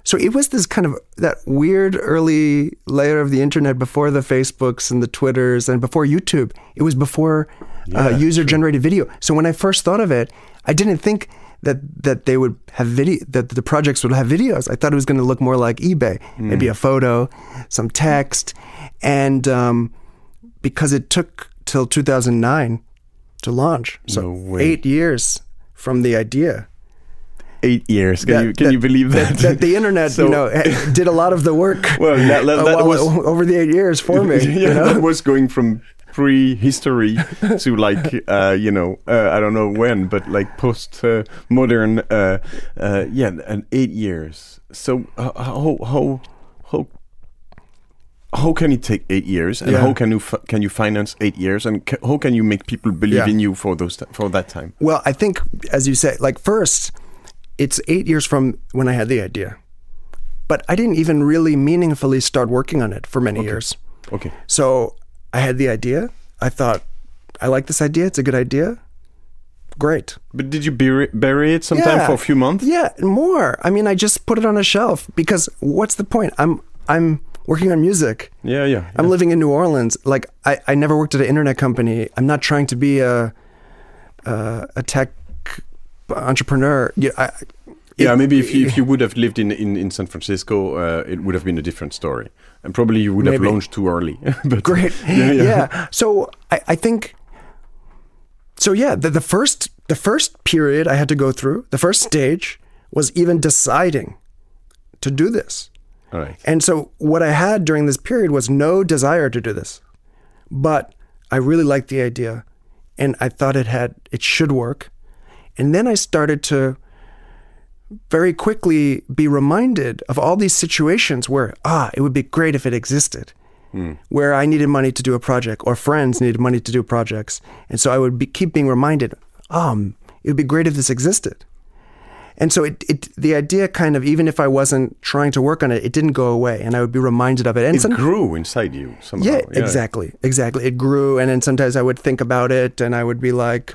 So it was this kind of that weird early layer of the internet before the Facebooks and the Twitters and before YouTube. It was before user-generated video. So when I first thought of it, I didn't think that they would have video, that the projects would have videos. I thought it was going to look more like eBay, maybe a photo, some text, and because it took till 2009 to launch, so 8 years from the idea. 8 years. Can you believe that? That the internet, did a lot of the work. Well, that was over the 8 years for me. That was going from pre-history to like I don't know when, but like post-modern. And 8 years. So how can it take 8 years, and how can you finance 8 years, and how can you make people believe in you for that time? Well, I think, as you say, like first, it's 8 years from when I had the idea, but I didn't even really meaningfully start working on it for many years. Okay. So I had the idea. I thought, I like this idea. It's a good idea. Great. But did you bury it sometime for a few months? Yeah, more. I mean, I just put it on a shelf because what's the point? I'm working on music. Yeah. I'm living in New Orleans. Like I never worked at an internet company. I'm not trying to be a tech entrepreneur. Maybe if you would have lived in San Francisco, it would have been a different story, and probably you would have launched too early. But great. Yeah. So I think. So yeah, the first period I had to go through, the first stage was even deciding to do this. All right. And so what I had during this period was no desire to do this, but I really liked the idea, and I thought it should work. And then I started to very quickly be reminded of all these situations where, it would be great if it existed, where I needed money to do a project, or friends needed money to do projects. And so I would keep being reminded, it would be great if this existed. And so the idea kind of, even if I wasn't trying to work on it, it didn't go away, and I would be reminded of it. And it grew inside you somehow. Yeah, exactly. It grew, and then sometimes I would think about it, and I would be like,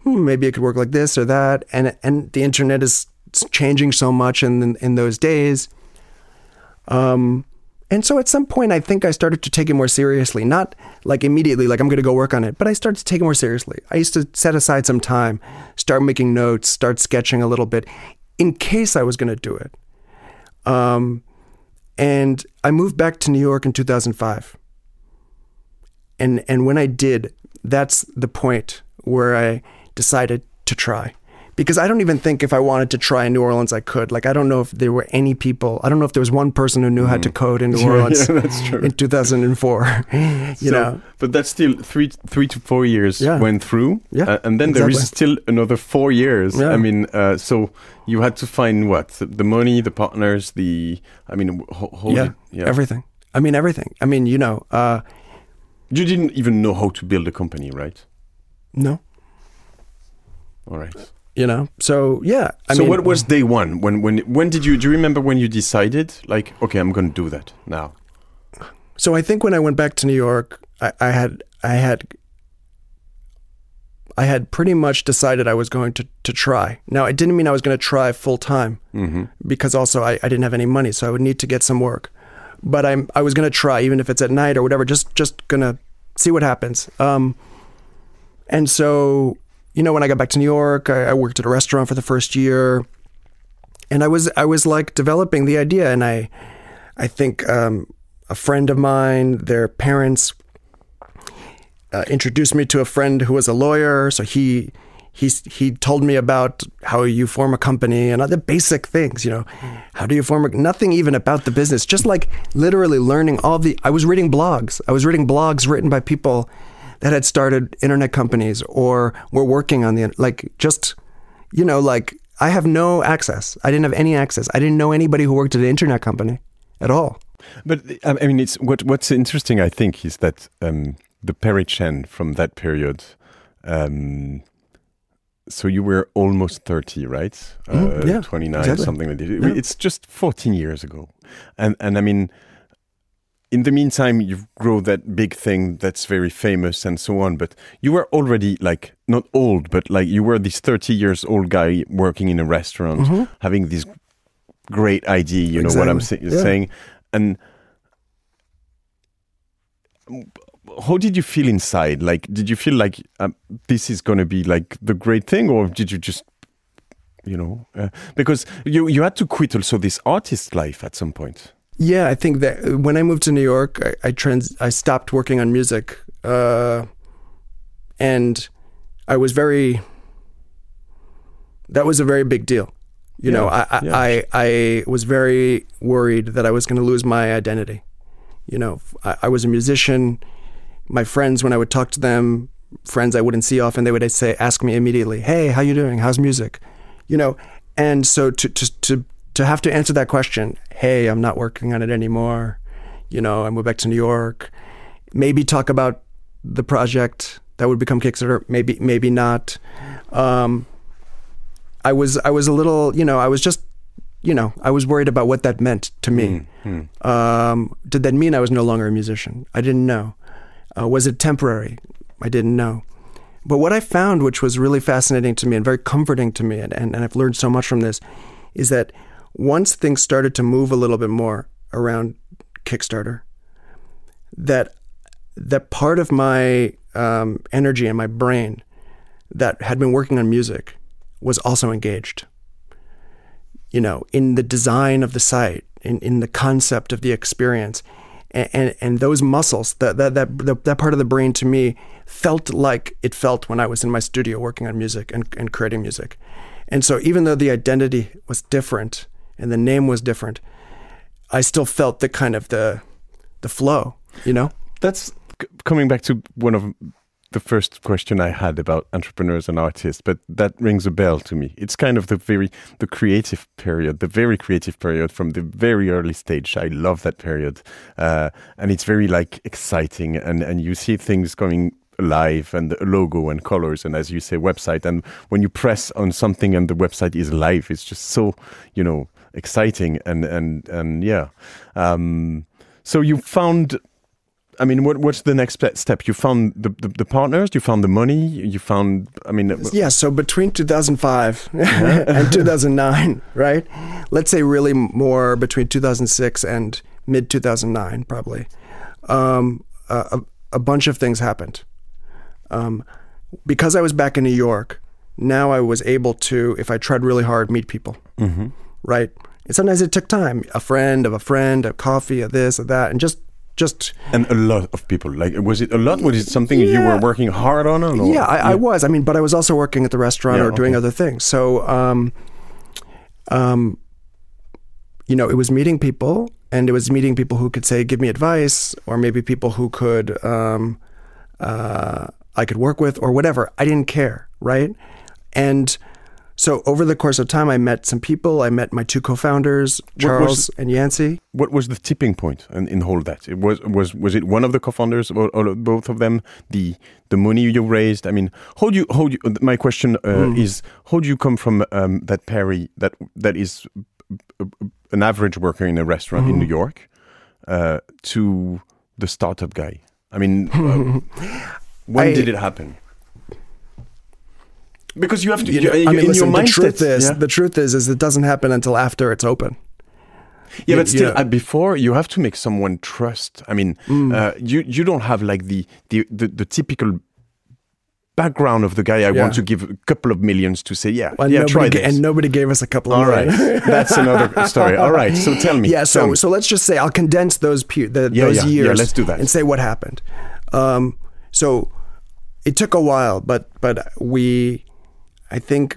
maybe it could work like this or that. And the internet is changing so much in those days. And so at some point, I think I started to take it more seriously. Not like immediately, like I'm going to go work on it, but I started to take it more seriously. I used to set aside some time, start making notes, start sketching a little bit in case I was going to do it. And I moved back to New York in 2005. And when I did, that's the point where I decided to try. Because I don't even think if I wanted to try in New Orleans, I could. Like, I don't know if there were any people. I don't know if there was one person who knew how to code in New Orleans that's true. in 2004. You know, but that's still three to 4 years went through. Yeah, and then there is still another 4 years. Yeah. I mean, so you had to find what? The money, the partners, everything. I mean, everything. I mean, you didn't even know how to build a company, right? No. All right. So yeah. I mean, what was day one? When do you remember when you decided, like, okay, I'm going to do that now? So I think when I went back to New York, I had pretty much decided I was going to try. Now, it didn't mean I was going to try full time, because also I didn't have any money, so I would need to get some work. But I was going to try, even if it's at night or whatever, just going to see what happens. And so, when I got back to New York, I worked at a restaurant for the first year, and I was like developing the idea. And I think a friend of mine, their parents introduced me to a friend who was a lawyer. So he told me about how you form a company and other basic things. How do you form nothing even about the business, just like literally learning I was reading blogs. I was reading blogs written by people that had started internet companies or were working on I have no access. I didn't have any access. I didn't know anybody who worked at an internet company at all. But I mean, it's what's interesting, I think, is that the Perry Chen from that period. So you were almost 30, right? Yeah, 29, exactly. something like that. Yeah. It's just 14 years ago, and I mean, in the meantime, you've grown that big thing that's very famous and so on. But you were already like not old, but like you were this 30 years old guy working in a restaurant, having this great idea. You know what I'm saying, and. How did you feel inside? Like, did you feel like this is going to be like the great thing, or did you just, because you had to quit also this artist life at some point? Yeah, I think that when I moved to New York, I stopped working on music, and I was that was a very big deal. I was very worried that I was going to lose my identity. I was a musician. My friends, when I would talk to them, friends I wouldn't see often, they would ask me immediately, "Hey, how you doing? How's music?" And so to have to answer that question, "Hey, I'm not working on it anymore. I moved back to New York." Maybe talk about the project that would become Kickstarter. Maybe not. I was a little, I was just, I was worried about what that meant to me. Did that mean I was no longer a musician? I didn't know. Was it temporary? I didn't know. But what I found, which was really fascinating to me and very comforting to me, and I've learned so much from this, is that once things started to move a little bit more around Kickstarter, that part of my energy and my brain that had been working on music was also engaged. In the design of the site, in the concept of the experience. And those muscles, that part of the brain to me felt like it felt when I was in my studio working on music and creating music. And so even though the identity was different and the name was different, I still felt the kind of the flow, That's coming back to one of the first question I had about entrepreneurs and artists, but that rings a bell to me. It's kind of the very creative period from the very early stage. I love that period. And it's very like exciting and you see things going live and the logo and colors and, as you say, website. And when you press on something and the website is live, it's just so, exciting and yeah. So you found... I mean, what's the next step? You found the partners, you found the money, you found, Yeah, so between 2005 and 2009, right? Let's say really more between 2006 and mid-2009, probably. A bunch of things happened. Because I was back in New York, now I was able to, if I tried really hard, meet people, right? And sometimes it took time. A friend of a friend, a coffee, a this, a that, and just... And a lot of people. Like, was it a lot? Was it something you were working hard on? Or yeah, I was. But I was also working at the restaurant or doing other things. So, it was meeting people, and it was meeting people who could say, give me advice, or maybe people who could, I could work with, or whatever. I didn't care, right? And so over the course of time, I met some people. I met my two co-founders, Charles and Yancey. What was the tipping point in all that? It was it one of the co-founders or both of them? The money you raised. I mean, how do you? My question is, how do you come from that Perry that is an average worker in a restaurant in New York to the startup guy? I mean, when did it happen? Because you have to, your mindset. The truth is it doesn't happen until after it's open. Yeah, but still, before you have to make someone trust. I mean, you don't have like the typical background of the guy. I want to give a couple of millions to say, try this. And nobody gave us a couple of million. All right, that's another story. All right, so tell me. Yeah, so let's just say I'll condense those years. Yeah, let's do that and say what happened. So it took a while, but I think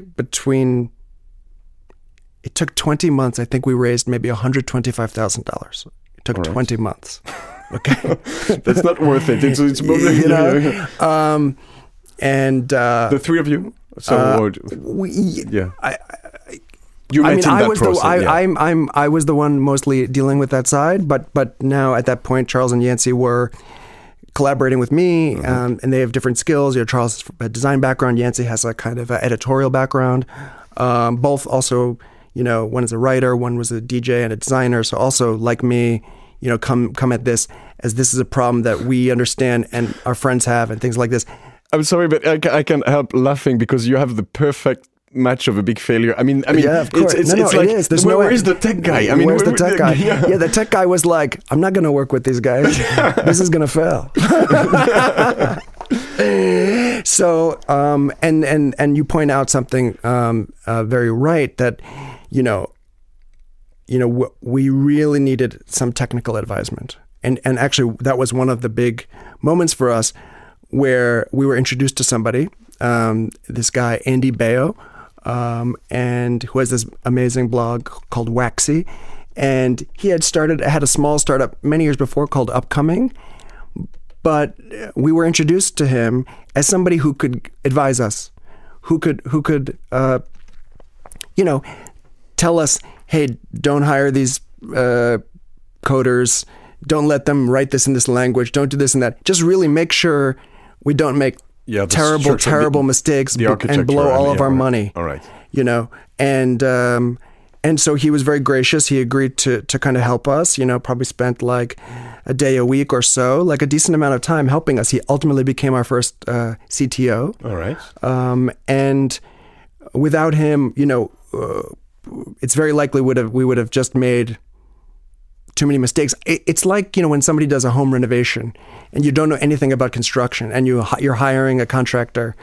it took 20 months. I think we raised maybe $125,000. It took 20 months. Okay. That's not worth it. It's and the three of you. So You met in that process. I was the one mostly dealing with that side, but now at that point, Charles and Yancey were collaborating with me, and they have different skills. Charles has a design background. Yancey has a kind of editorial background. Both also, one is a writer, one was a DJ and a designer. So also, like me, come at this as this is a problem that we understand and our friends have and things like this. I'm sorry, but I can't help laughing because you have the perfect match of a big failure. I mean, yeah, of course. It's like, it is. There's where is the tech guy? I mean, where's the tech guy? Yeah, the tech guy was like, I'm not going to work with these guys. This is going to fail. So, and you point out something very right that, we really needed some technical advisement. And actually, that was one of the big moments for us where we were introduced to somebody, this guy, Andy Baio, and who has this amazing blog called Waxy. And he had had a small startup many years before called Upcoming. But we were introduced to him as somebody who could advise us, who could tell us, hey, don't hire these coders, don't let them write this in this language, don't do this and that. Just really make sure we don't make terrible mistakes and blow all of our money. All right. And so he was very gracious. He agreed to kind of help us, probably spent like a day a week or so, like a decent amount of time helping us. He ultimately became our first CTO. All right. And without him, it's very likely we would have just made too many mistakes. It's like, when somebody does a home renovation and you don't know anything about construction and you're hiring a contractor,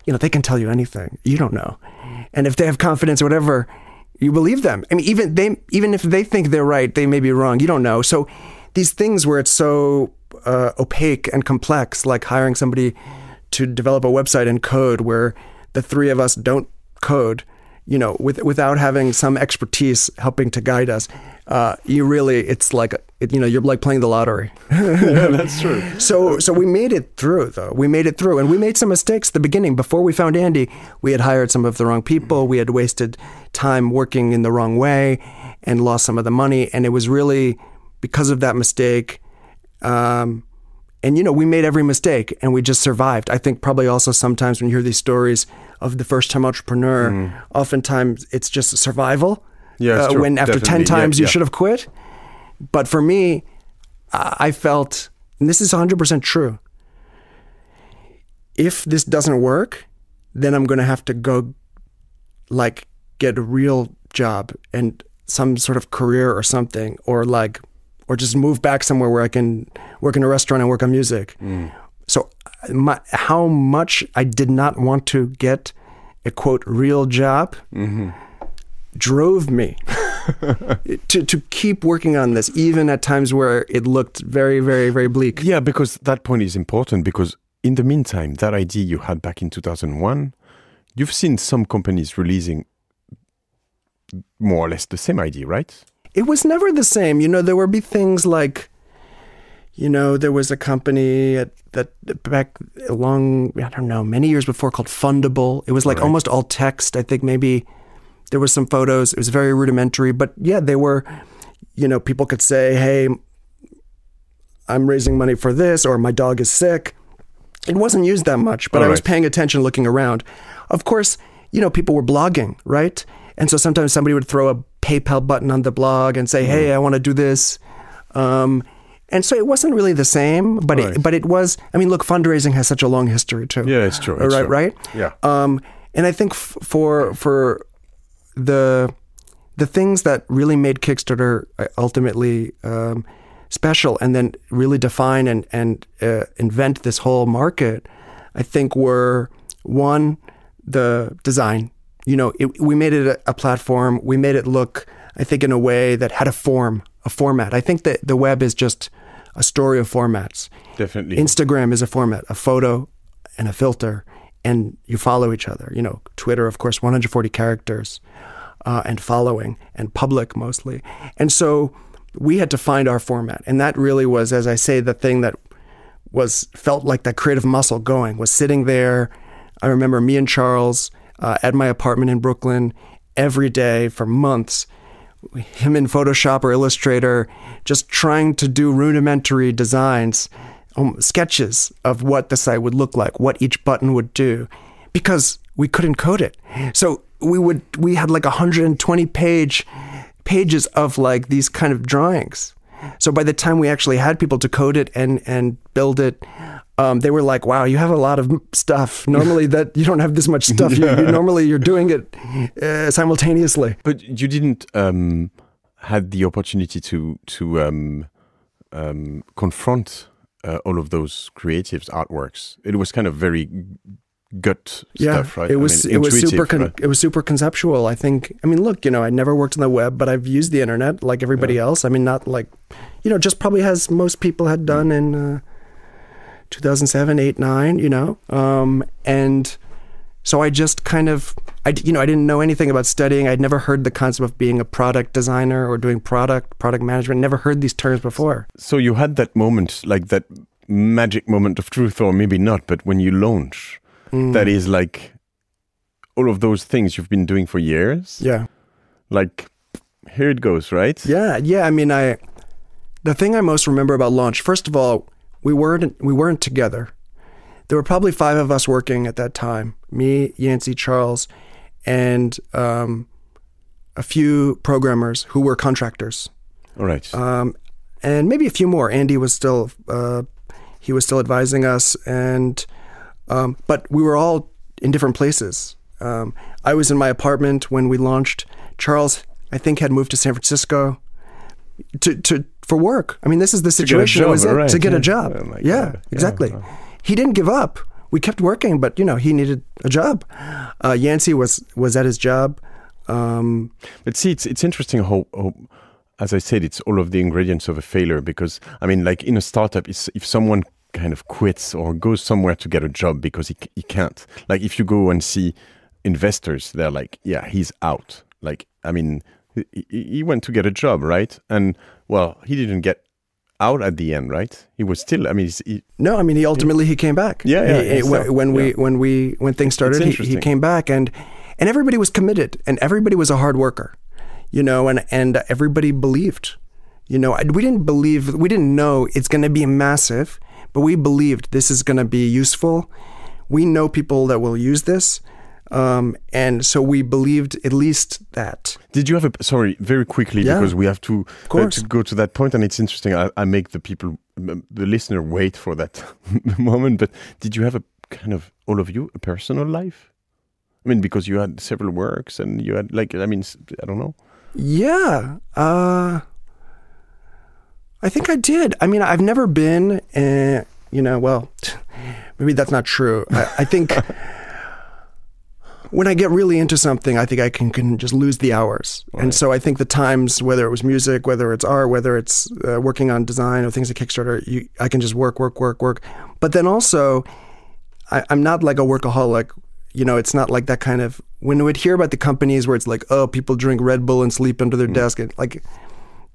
they can tell you anything. You don't know. And if they have confidence or whatever, you believe them. I mean, even if they think they're right, they may be wrong. You don't know. So these things where it's so opaque and complex, like hiring somebody to develop a website in code where the three of us don't code, without having some expertise helping to guide us, it's like, you're like playing the lottery. Yeah, that's true. So we made it through, though. We made it through. And we made some mistakes at the beginning. Before we found Andy, we had hired some of the wrong people. We had wasted time working in the wrong way and lost some of the money. And it was really because of that mistake. We made every mistake and we just survived. I think probably also sometimes when you hear these stories of the first-time entrepreneur, oftentimes it's just survival. Yeah, it's true. When after Definitely. 10 times you should have quit. But for me, I felt, and this is 100% true, if this doesn't work, then I'm going to have to go get a real job and some sort of career or something, or just move back somewhere where I can work in a restaurant and work on music. So how much I did not want to get a, quote, real job drove me to keep working on this, even at times where it looked very, very, very bleak. Yeah, because that point is important, because in the meantime, that idea you had back in 2001, you've seen some companies releasing more or less the same idea, right? It was never the same. There would be things like, there was a company that back along, I don't know, many years before called Fundable. It was like almost all text. I think maybe there was some photos. It was very rudimentary. But yeah, they were, people could say, hey, I'm raising money for this, or my dog is sick. It wasn't used that much, but I was paying attention, looking around. Of course, people were blogging, right? And so sometimes somebody would throw a PayPal button on the blog and say, hey, I want to do this. And so it wasn't really the same, but it was, look, fundraising has such a long history too. Yeah, it's true. Right? Yeah. And I think for the things that really made Kickstarter ultimately special and then really define and invent this whole market, I think were, one, the design. We made it a platform. We made it look, I think, in a way that had a format. I think that the web is just a story of formats. Definitely. Instagram is a format, a photo and a filter, and you follow each other. Twitter, of course, 140 characters and following, and public mostly. And so we had to find our format. And that really was, as I say, the thing that felt like that creative muscle was sitting there. I remember me and Charles at my apartment in Brooklyn, every day for months, him in Photoshop or Illustrator, just trying to do rudimentary designs, sketches of what the site would look like, what each button would do, because we couldn't code it. So we had like 120 pages of like these kind of drawings. So by the time we actually had people to code it and build it, they were like, wow, you have a lot of stuff. Normally that you don't have this much stuff. Normally you're doing it simultaneously. But you didn't had the opportunity to confront all of those creatives, artworks. It was kind of very gut stuff, right? It was super conceptual. I think. I mean, look, I never worked on the web, but I've used the internet like everybody else. I mean, not like, just probably as most people had done in 2007, 8, 9. And so I just kind of, I didn't know anything about studying. I'd never heard the concept of being a product designer or doing product management. Never heard these terms before. So you had that moment, like that magic moment of truth, or maybe not, but when you launch. That is like all of those things you've been doing for years. Yeah. Like, here it goes, right? Yeah. I mean, the thing I most remember about launch, first of all, we weren't together. There were probably 5 of us working at that time. Me, Yancey, Charles, and a few programmers who were contractors. All right. And maybe a few more. Andy was still, he was still advising us, and but we were all in different places. I was in my apartment when we launched. Charles, I think, had moved to San Francisco for work. I mean, this is the situation I was in, to get a job. Oh yeah, exactly. Yeah. He didn't give up. We kept working, but he needed a job. Yancey was at his job. But see, it's interesting how, as I said, it's all of the ingredients of a failure. Because I mean, like in a startup, if someone kind of quits or goes somewhere to get a job because he can't. Like if you go and see investors, they're like, yeah, he's out. Like, I mean, he went to get a job, right? And well, he didn't get out at the end, right? He was still, I mean, he ultimately came back. When things started, he came back, and everybody was committed, and everybody was a hard worker, and everybody believed. We didn't know it's going to be massive, but we believed this is going to be useful. We know people that will use this. And so we believed at least that. Did you have very quickly, because we have to go to that point, and it's interesting. I make the listener wait for that moment, but did you have a kind of, all of you, a personal life? I mean, because you had several works and you had I don't know. Yeah. I think I did. I mean, I've never been, well, maybe that's not true. I think when I get really into something, I think I can just lose the hours. Right. And so I think the times, whether it was music, whether it's art, whether it's working on design or things like Kickstarter, I can just work. But then also, I'm not like a workaholic. It's not like that kind of, when we'd hear about the companies where it's like, oh, people drink Red Bull and sleep under their desk, and like,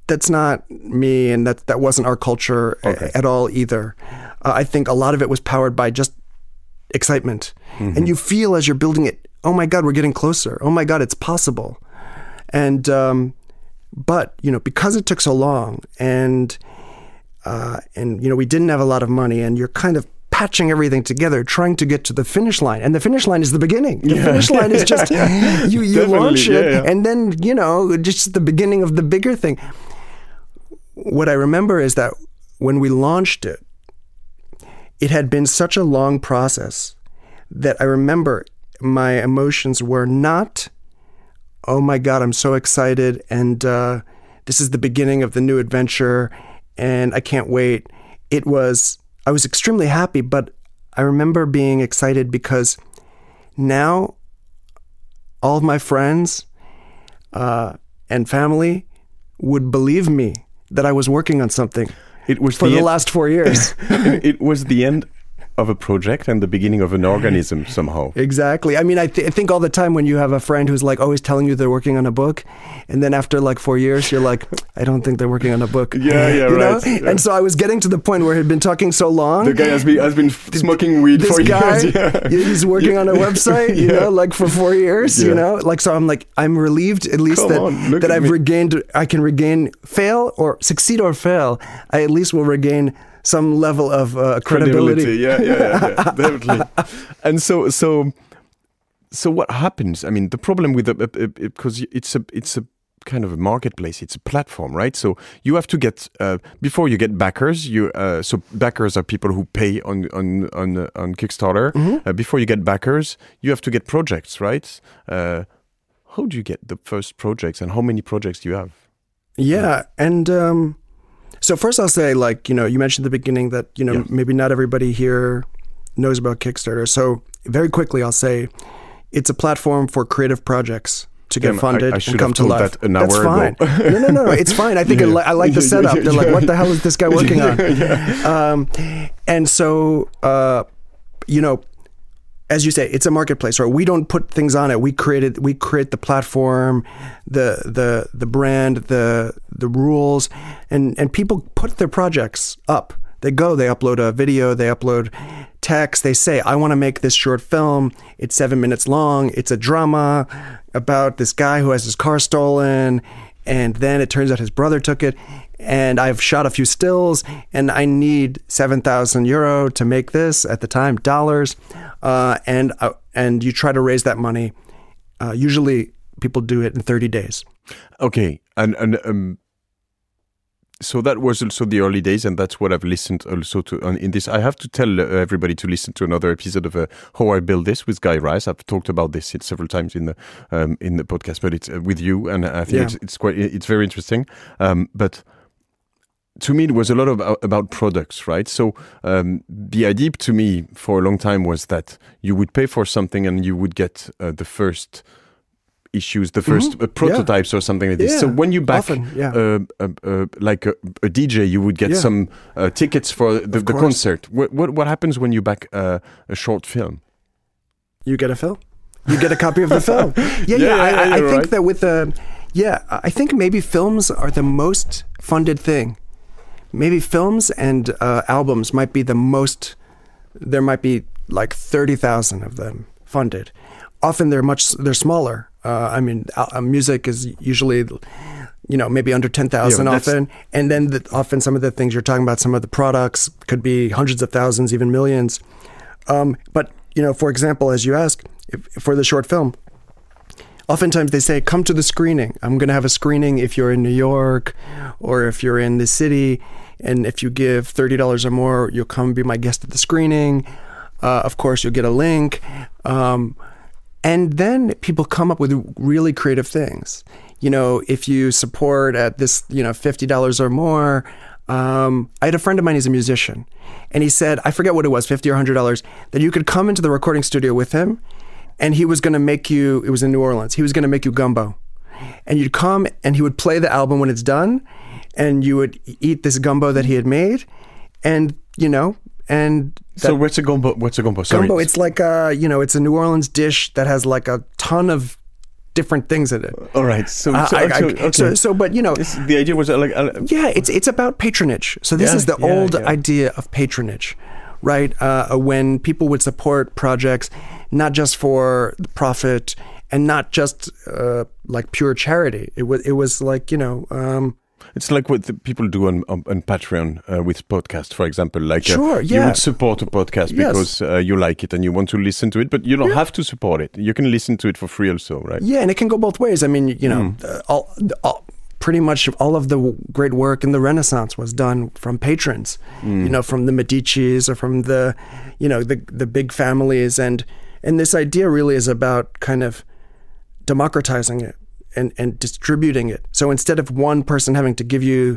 that's not me, and that wasn't our culture at all either. I think a lot of it was powered by just excitement. Mm-hmm. And you feel as you're building it, oh my God, we're getting closer. Oh my God, it's possible. And, but, because it took so long and we didn't have a lot of money, and you're kind of patching everything together, trying to get to the finish line. And the finish line is the beginning. The finish line is just, you launch it, and then, just the beginning of the bigger thing. What I remember is that when we launched it, it had been such a long process that I remember my emotions were not, oh my God, I'm so excited, and this is the beginning of the new adventure, and I can't wait. I was extremely happy, but I remember being excited because now all of my friends and family would believe me that I was working on something. The last 4 years. It was the end of a project and the beginning of an organism somehow. Exactly. I mean, I think all the time when you have a friend who's like always telling you they're working on a book, and then after like 4 years, you're like, I don't think they're working on a book. Yeah, right. Yeah. And so I was getting to the point where he'd been talking so long. The guy has been smoking weed for years. Yeah. He's working on a website, you know, like for 4 years, you know, like, so I'm like, I'm relieved at least that I've regained, I can regain, fail or succeed or fail. I at least will regain some level of credibility. Yeah, definitely. And so what happens? I mean, the problem with because it's a kind of a marketplace. It's a platform, right? So you have to get before you get backers. So backers are people who pay on Kickstarter. Mm-hmm. Before you get backers, you have to get projects, right? How do you get the first projects, and how many projects do you have? Yeah, and so first I'll say, like, you know, you mentioned at the beginning that, you know, maybe not everybody here knows about Kickstarter. So very quickly I'll say it's a platform for creative projects to get funded and come to life. That's fine. No, it's fine. I think I like the setup. They're like, what the hell is this guy working on? And so, you know, as you say, it's a marketplace, right? We don't put things on it. We create the platform, the brand, the rules, and people put their projects up. They upload a video, they upload text, they say, I want to make this short film. It's 7 minutes long. It's a drama about this guy who has his car stolen, and then it turns out his brother took it, and I've shot a few stills, and I need 7,000 euro to make this, at the time, dollars, and you try to raise that money. Usually people do it in 30 days. Okay, and so that was also the early days, and that's what I've listened also to in this. I have to tell everybody to listen to another episode of How I Build This with Guy Rice. I've talked about this several times in the podcast, but it's with you, and I think it's very interesting. But to me, it was a lot about products, right? So the idea to me for a long time was that you would pay for something and you would get the first issues, the first prototypes or something like this. So when you back like a DJ, you would get some tickets for the concert. What happens when you back a short film? You get a film. You get a copy of the film. I think that with I think maybe films are the most funded thing. Maybe films and albums might be the most. There might be like 30,000 of them funded. Often they're smaller. I mean, music is usually, you know, maybe under 10,000 often. And then often some of the things you're talking about, some of the products could be hundreds of thousands, even millions. But, you know, for example, as you ask, for the short film, oftentimes they say, come to the screening. I'm going to have a screening if you're in New York or if you're in the city. And if you give $30 or more, you'll come be my guest at the screening. Of course, you'll get a link. And then people come up with really creative things. You know, if you support at this, you know, $50 or more. I had a friend of mine, he's a musician. And he said, I forget what it was, $50 or $100, that you could come into the recording studio with him. And he was going to make you, it was in New Orleans, he was going to make you gumbo. And you'd come and he would play the album when it's done. And you would eat this gumbo that he had made. And, you know, and so what's a gumbo? Sorry. Gumbo, it's like you know, it's a New Orleans dish that has like a ton of different things in it. All right. So but you know, the idea was like it's about patronage. So this is the old idea of patronage, right? When people would support projects, not just for profit and not just like pure charity. It was like, you know. It's like what the people do on Patreon with podcasts, for example. Like you would support a podcast because you like it and you want to listen to it, but you don't have to support it. You can listen to it for free also, right? Yeah, and it can go both ways. I mean, you know, pretty much all of the great work in the Renaissance was done from patrons, you know, from the Medicis or from the, you know, the big families. And this idea really is about kind of democratizing it. And distributing it. So instead of one person having to give you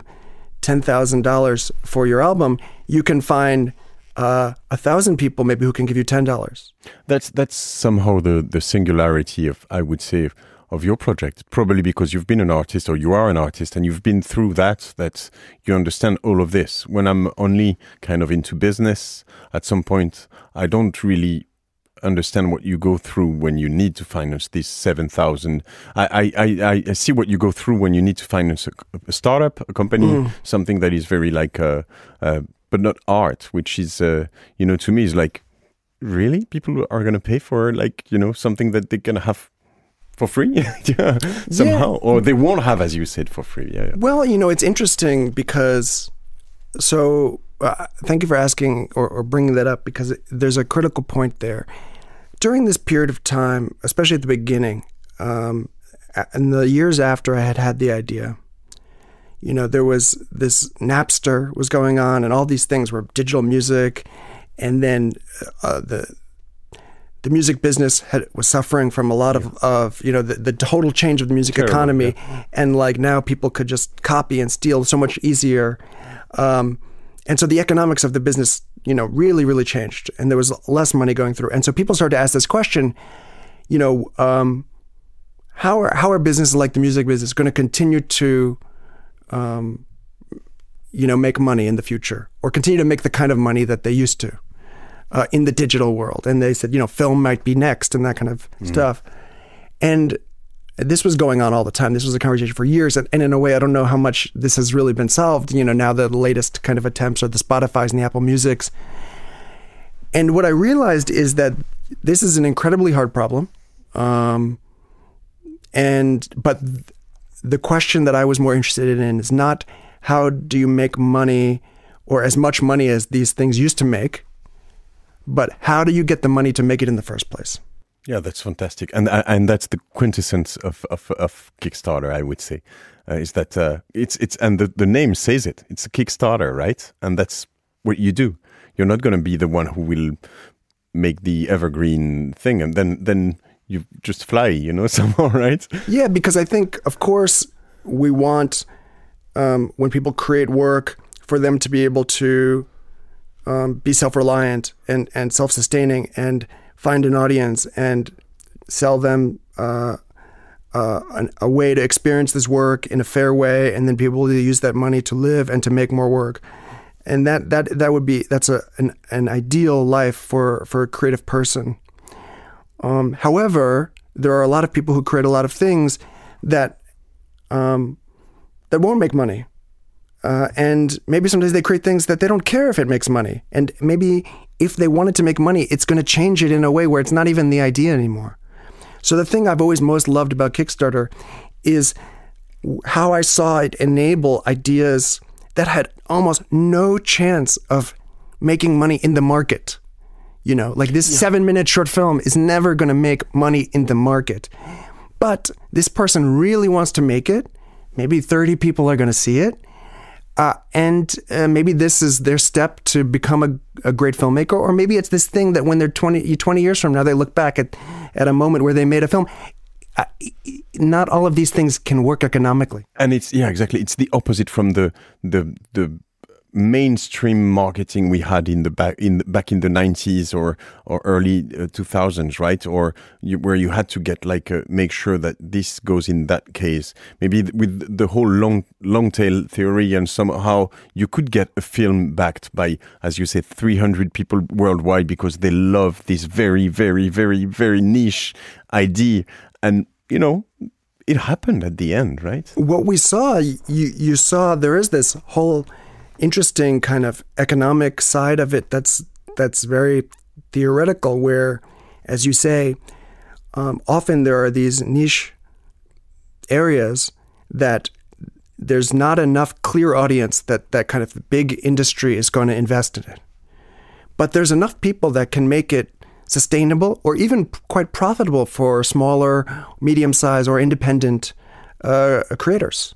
$10,000 for your album, you can find 1,000 people maybe who can give you $10. That's somehow the singularity of, I would say, your project, probably because you've been an artist or you are an artist and you've been through that you understand all of this. When I'm only kind of into business, at some point, I don't really understand what you go through when you need to finance this 7,000. I see what you go through when you need to finance a startup, a company, something that is very like, but not art, which is, to me is like, really? People are going to pay for like, something that they're going to have for free? Somehow. Yeah. Or they won't have, as you said, for free. Yeah. Well, it's interesting because, thank you for asking or bringing that up, because there's a critical point there. During this period of time, especially at the beginning, and the years after I had the idea, there was this Napster was going on, and all these things were digital music, and then the music business was suffering from a lot of the total change of the music economy, and like now people could just copy and steal so much easier. And so the economics of the business, really, really changed, and there was less money going through. And so people started to ask this question, how are businesses like the music business going to continue to, make money in the future, or continue to make the kind of money that they used to in the digital world? And they said, film might be next and that kind of stuff. And this was going on all the time. This was a conversation for years. And in a way, I don't know how much this has really been solved. Now the latest kind of attempts are the Spotifys and the Apple Musics. And what I realized is that this is an incredibly hard problem. But the question that I was more interested in is not how do you make money or as much money as these things used to make, but how do you get the money to make it in the first place? Yeah, that's fantastic, and that's the quintessence of Kickstarter, I would say, is that it's and the name says it. It's a Kickstarter, right? And that's what you do. You're not going to be the one who will make the evergreen thing, and then you just fly, somehow, right? Yeah, because I think, of course, we want when people create work for them to be able to be self-reliant and self-sustaining and find an audience and sell them a way to experience this work in a fair way, and then be able to use that money to live and to make more work. And that's an ideal life for a creative person. However, there are a lot of people who create a lot of things that won't make money. And maybe sometimes they create things that they don't care if it makes money. And maybe if they wanted to make money, it's going to change it in a way where it's not even the idea anymore. So the thing I've always most loved about Kickstarter is how I saw it enable ideas that had almost no chance of making money in the market. Like this 7-minute short film is never going to make money in the market. But this person really wants to make it. Maybe 30 people are going to see it. And maybe this is their step to become a great filmmaker, or maybe it's this thing that when they're 20 years from now, they look back at a moment where they made a film. Not all of these things can work economically. And exactly. It's the opposite from the mainstream marketing we had back in the 90s or early 2000s, right? Or where you had to get make sure that this goes in that case. Maybe with the whole long tail theory, and somehow you could get a film backed by, as you say, 300 people worldwide because they love this very, very, very, very niche idea. And, it happened at the end, right? What we saw, you saw there is this whole interesting kind of economic side of it that's very theoretical, where, as you say, often there are these niche areas that there's not enough clear audience that kind of big industry is going to invest in it. But there's enough people that can make it sustainable or even quite profitable for smaller, medium-sized, or independent creators.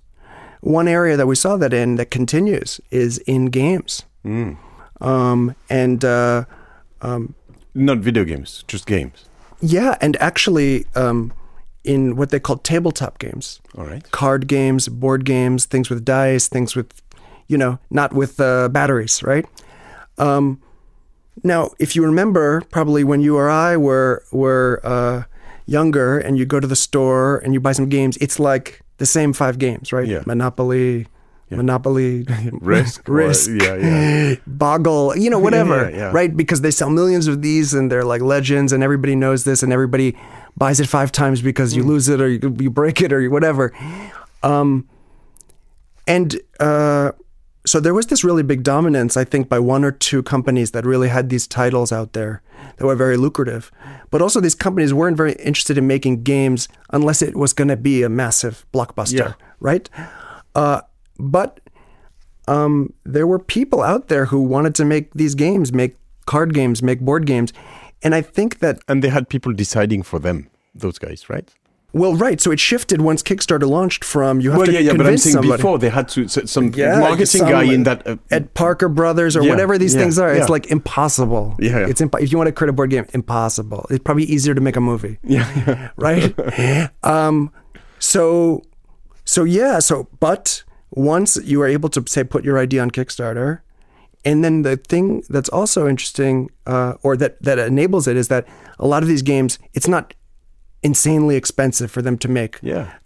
One area that we saw that in that continues is in games. Not video games, just games. Yeah, and actually in what they call tabletop games. All right. Card games, board games, things with dice, things with, not with batteries, right? Now, if you remember, probably when you or I were younger and you go to the store and you buy some games, it's like the same 5 games, right? Yeah. Monopoly, Risk, Boggle, whatever, right? Because they sell millions of these and they're like legends and everybody knows this and everybody buys it 5 times because you lose it or you break it or whatever. So there was this really big dominance, I think, by 1 or 2 companies that really had these titles out there that were very lucrative. But also these companies weren't very interested in making games unless it was going to be a massive blockbuster, right? But there were people out there who wanted to make these games, make card games, make board games. And I think that... And they had people deciding for them, those guys, right? Well, right. So it shifted once Kickstarter launched from you have to convince but I'm saying somebody. Before they had to some marketing guy in that at Parker Brothers or whatever these things are. It's like impossible. It's if you want to create a board game, impossible. It's probably easier to make a movie. Right. But once you are able to say put your idea on Kickstarter, and then the thing that's also interesting, or that enables it, is that a lot of these games, it's not insanely expensive for them to make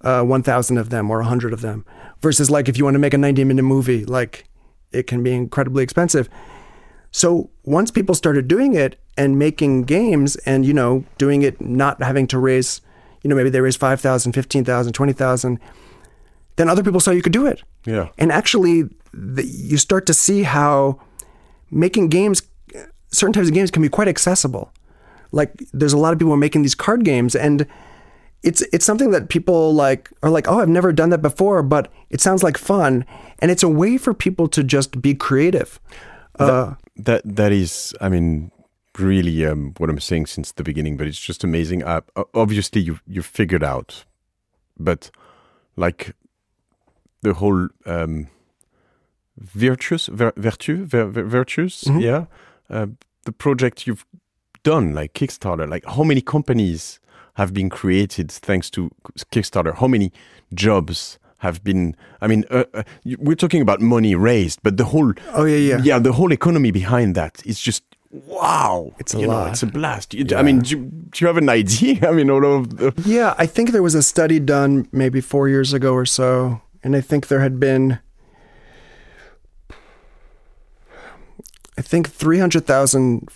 1,000 of them or 100 of them, versus like if you want to make a 90-minute movie, like it can be incredibly expensive. So once people started doing it and making games and, doing it, not having to raise, maybe they raise 5,000, 15,000, 20,000, then other people saw you could do it. Yeah. And actually you start to see how making games, certain types of games can be quite accessible. Like there's a lot of people making these card games, and it's something that people are like, oh, I've never done that before, but it sounds like fun, and it's a way for people to just be creative. That is, I mean, really what I'm saying since the beginning, but it's just amazing. Obviously, you figured out, but like the whole virtues, the project you've done, like Kickstarter, like how many companies have been created thanks to Kickstarter? How many jobs have been? I mean, we're talking about money raised, but the whole the whole economy behind that is just wow. It's a lot. It's a blast. I mean, do you have an idea? I mean, all of the... Yeah, I think there was a study done maybe 4 years ago or so, and I think there had been 300,000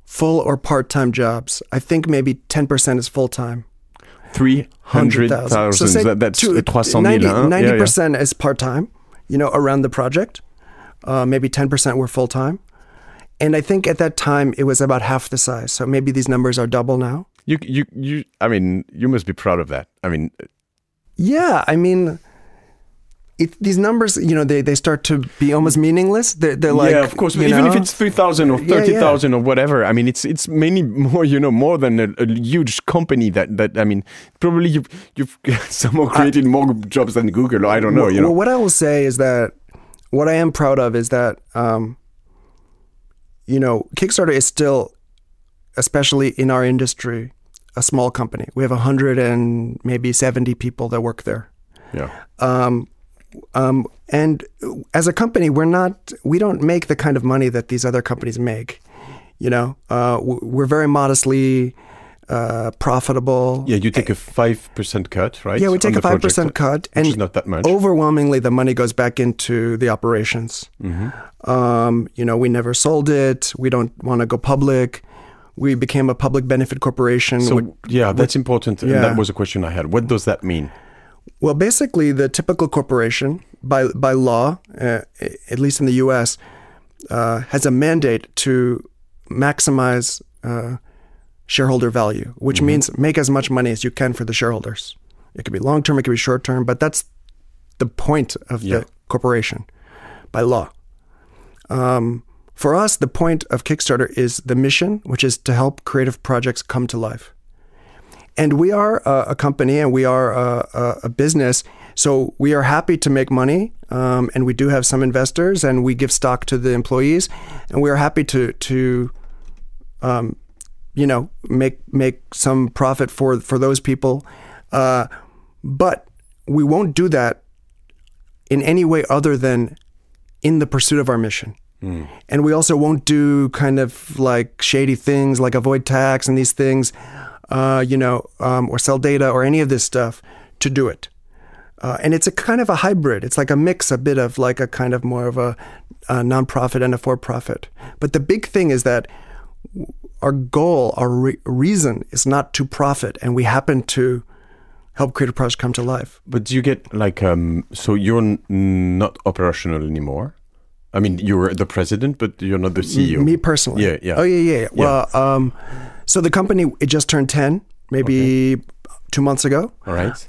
full or part-time jobs. I think maybe 10% is full-time. 300,000. So that's 90% is part-time, around the project. Maybe 10% were full-time. And I think at that time it was about half the size. So maybe these numbers are double now. I mean, you must be proud of that. I mean... Yeah, I mean... these numbers, they start to be almost meaningless. They're like, of course. Even if it's 3,000 or 30,000 or whatever, I mean, it's mainly more, more than a huge company that I mean, probably you've somehow created more jobs than Google. I don't know. Well, what I will say is that what I am proud of is that, Kickstarter is still, especially in our industry, a small company. We have 100 and maybe 70 people that work there. Yeah. And as a company, we don't make the kind of money that these other companies make. We're very modestly profitable. Yeah, you take a 5% cut, right? Yeah, we take a 5% cut, which is not that much. Overwhelmingly, the money goes back into the operations. Mm-hmm. We never sold it. We don't want to go public. We became a public benefit corporation. So that's important. And that was a question I had. What does that mean? Well, basically, the typical corporation, by law, at least in the U.S., has a mandate to maximize shareholder value, which means make as much money as you can for the shareholders. It could be long-term, it could be short-term, but that's the point of the corporation by law. For us, the point of Kickstarter is the mission, which is to help creative projects come to life. And we are a company and we are a business, so we are happy to make money, and we do have some investors, and we give stock to the employees, and we are happy to make some profit for those people, but we won't do that in any way other than in the pursuit of our mission. And we also won't do kind of like shady things like avoid tax and these things, or sell data or any of this stuff to do it. And it's a kind of a hybrid. It's like a mix, a bit of like a kind of more of a nonprofit and a for-profit. But the big thing is that our goal, our reason is not to profit, and we happen to help creative projects come to life. But do you get like, so you're not operational anymore? I mean, you're the president, but you're not the CEO. Me personally? Yeah. Oh, yeah. Well, so the company, it just turned 10, maybe 2 months ago. All right.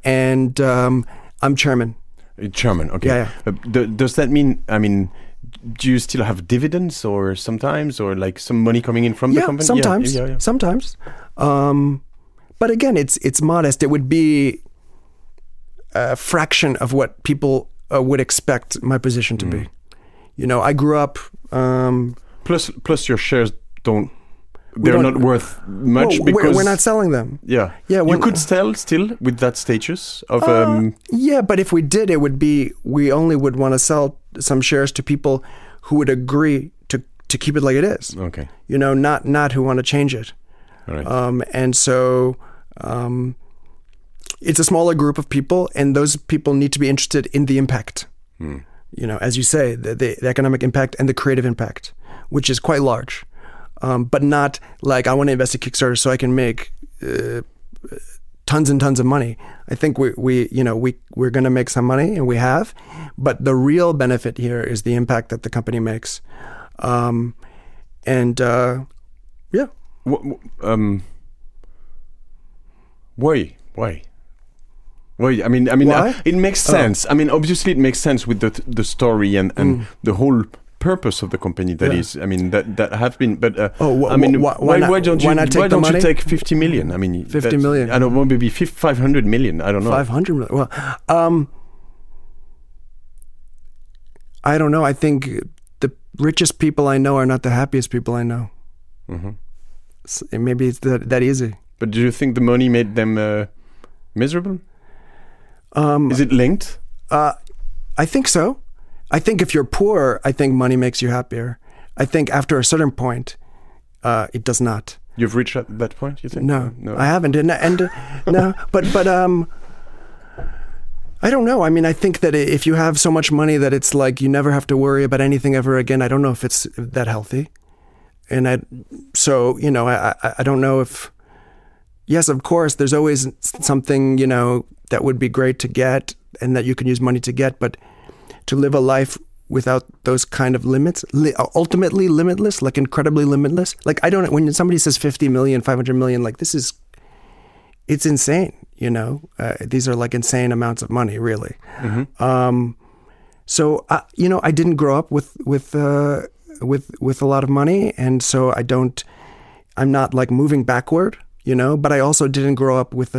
And I'm chairman. Chairman, okay. Yeah. Does that mean, I mean, do you still have dividends or sometimes, or like some money coming in from the company? Sometimes. Yeah. Sometimes. But again, it's modest. It would be a fraction of what people would expect my position to be. You know, I grew up. Plus, your shares they're not worth much because we're not selling them. Yeah. You could sell still with that status of. Yeah, but if we did, it would be we only would want to sell some shares to people who would agree to keep it like it is. Okay. You know, not who want to change it. All right. And so it's a smaller group of people, and those people need to be interested in the impact. You know, as you say, the economic impact and the creative impact, which is quite large. But not like I want to invest in Kickstarter so I can make tons and tons of money. I think we're going to make some money, and we have. But the real benefit here is the impact that the company makes. Yeah. Why? I mean, it makes sense. I mean, obviously, it makes sense with the story and the whole purpose of the company. That have been. But why don't you take 50 million? I mean, 50 million. I don't know, maybe 500 million. I don't know. 500 million. Well, I don't know. I think the richest people I know are not the happiest people I know. So maybe it's that easy. But do you think the money made them miserable? Is it linked? I think so. I think if you're poor, I think money makes you happier. I think after a certain point, it does not. You've reached that point, you think? No, I haven't. And no, but I don't know. I mean, I think that if you have so much money that it's like you never have to worry about anything ever again, I don't know if it's that healthy. And I don't know if. Yes, of course, there's always something, that would be great to get and that you can use money to get, but to live a life without those kind of limits, ultimately limitless, like incredibly limitless. Like, I don't, when somebody says 50 million, 500 million, like it's insane, these are like insane amounts of money, really. So, I didn't grow up with a lot of money. And so I'm not like moving backward. But I also didn't grow up with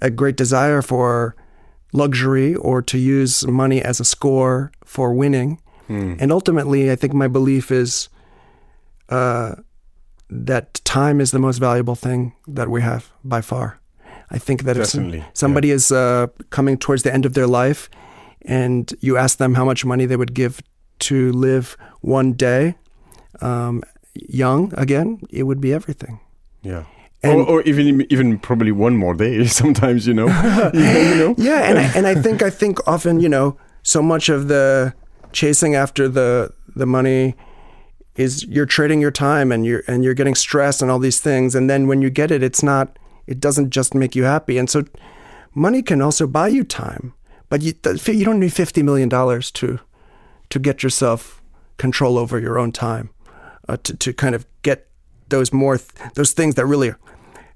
a great desire for luxury or to use money as a score for winning. And ultimately, I think my belief is that time is the most valuable thing that we have by far. I think that Definitely. If somebody is coming towards the end of their life and you ask them how much money they would give to live one day young again, it would be everything. Yeah. Or even probably one more day sometimes, Yeah, and I think often, so much of the chasing after the money is you're trading your time and you're getting stressed and all these things, and then when you get it, it doesn't just make you happy. And so money can also buy you time, but you don't need $50 million to get yourself control over your own time, to kind of get those things that really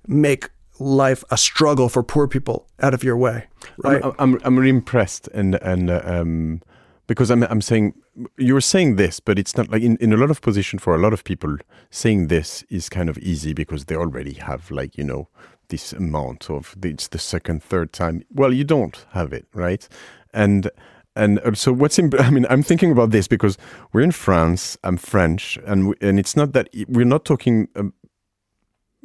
make life a struggle for poor people out of your way, right? I'm really impressed, and because I'm saying you're saying this, but it's not like in a lot of position for a lot of people saying this is kind of easy because they already have this amount of it's the second, third time. Well, you don't have it, right? And so I'm thinking about this because we're in France. I'm French, and it's not that we're not talking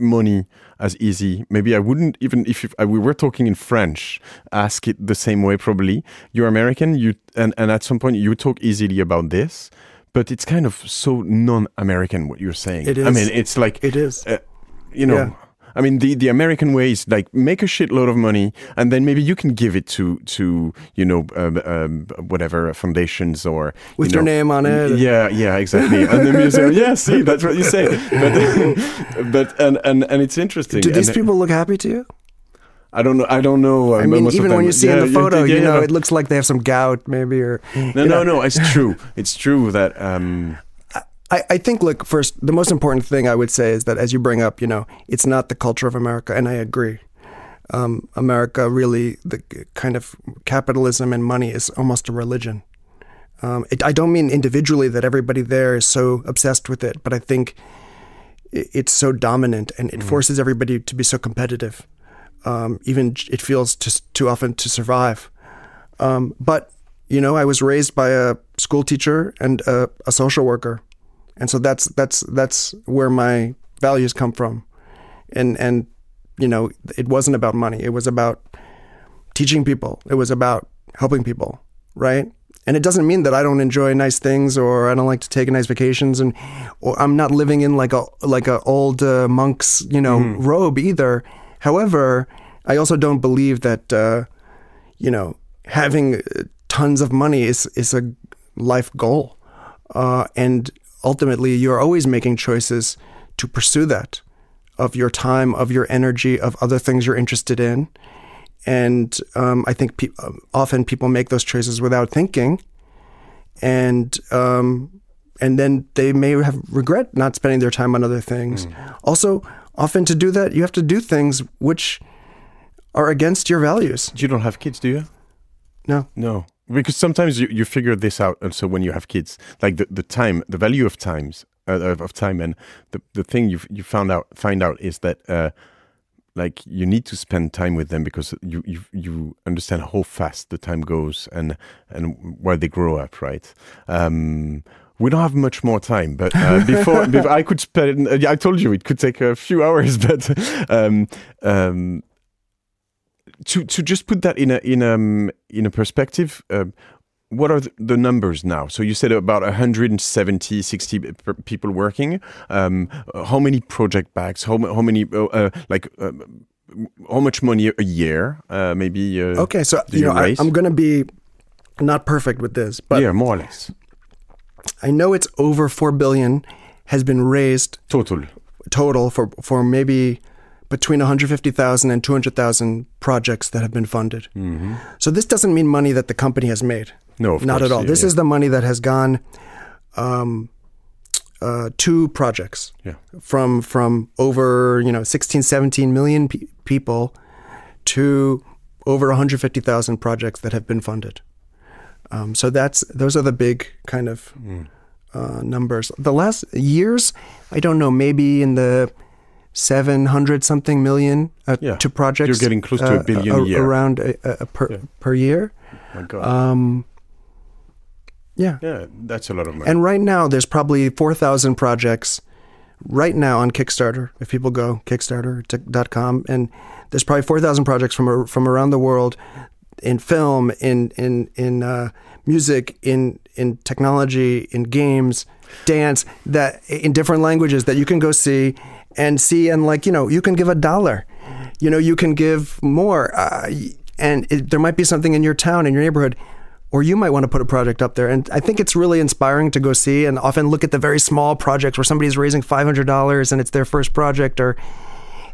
money as easy. Maybe I wouldn't even if we were talking in French ask it the same way. Probably you're American, and at some point you talk easily about this, but it's kind of so non-American what you're saying. It is. I mean, it's like it is. You know. Yeah. I mean, the American way is like make a shitload of money, and then maybe you can give it to whatever foundations or with your name on it. Yeah, exactly. And the museum. Yeah, see, that's what you say. But it's interesting. Do these people look happy to you? I don't know. I mean, even when you see in the photo, it looks like they have some gout, maybe, or no. It's true. It's true that. I think, look, first, the most important thing I would say is that, as you bring up, it's not the culture of America, and I agree. America really, the kind of capitalism and money is almost a religion. I don't mean individually that everybody there is so obsessed with it, but I think it's so dominant, and it forces everybody to be so competitive. Even it feels too often to survive. But, I was raised by a school teacher and a social worker. And so that's where my values come from. And it wasn't about money. It was about teaching people. It was about helping people, right? And it doesn't mean that I don't enjoy nice things or I don't like to take nice vacations or I'm not living in like a old monk's, robe either. However, I also don't believe that having tons of money is a life goal. And ultimately, you're always making choices to pursue that, of your time, of your energy, of other things you're interested in. And I think often people make those choices without thinking. And then they may have regret not spending their time on other things. Also, often to do that, you have to do things which are against your values. You don't have kids, do you? No. Because sometimes you figure this out also when you have kids, like the value of time, and the thing you find out is that like you need to spend time with them because you understand how fast the time goes and while they grow up, right? We don't have much more time, but before I could spend. I told you it could take a few hours, but to just put that in a perspective, what are the numbers now? So you said about 170, 60 people working. How many project bags? How many how much money a year? Maybe. Okay, so I'm going to be not perfect with this, but yeah, more or less. I know it's over 4 billion has been raised total for maybe between 150,000 and 200,000 projects that have been funded. Mm-hmm. So this doesn't mean money that the company has made. No, of not course, at all. This is the money that has gone to projects from over 16, 17 million people to over 150,000 projects that have been funded. So those are the big kind of numbers. The last years, I don't know, maybe in the 700 something million to projects. You're getting close to a billion a year. Around per year. My God. Yeah, that's a lot of money. And right now, there's probably 4,000 projects right now on Kickstarter. If people go Kickstarter.com, and there's probably 4,000 projects from around the world in film, in music, in technology, in games, dance, that in different languages that you can go see, and you can give $1. You can give more, and there might be something in your town, in your neighborhood, or you might want to put a project up there. And I think it's really inspiring to go see and often look at the very small projects where somebody's raising $500 and it's their first project. Or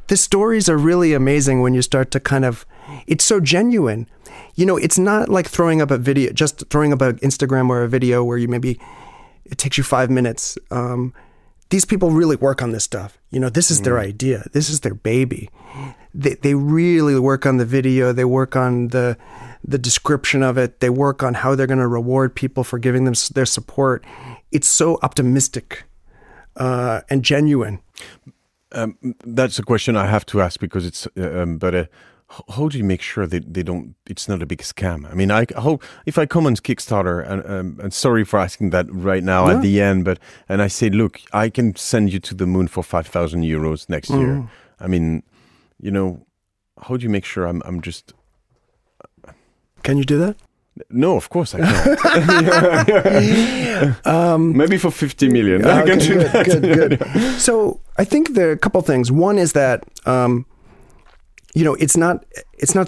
the stories are really amazing when you start to it's so genuine. It's not like throwing up an Instagram or a video where it takes you 5 minutes. These people really work on this stuff. This is their idea. This is their baby. They really work on the video. They work on the description of it. They work on how they're going to reward people for giving them their support. It's so optimistic and genuine. That's a question I have to ask because it's. How do you make sure that they don't? It's not a big scam. I mean, if I come on Kickstarter and sorry for asking that right now at the end, and I say, look, I can send you to the moon for 5,000 euros next year. I mean, how do you make sure I'm just? Can you do that? No, of course I can't. Maybe for 50 million. I can do that. Good. So I think there are a couple things. One is that it's not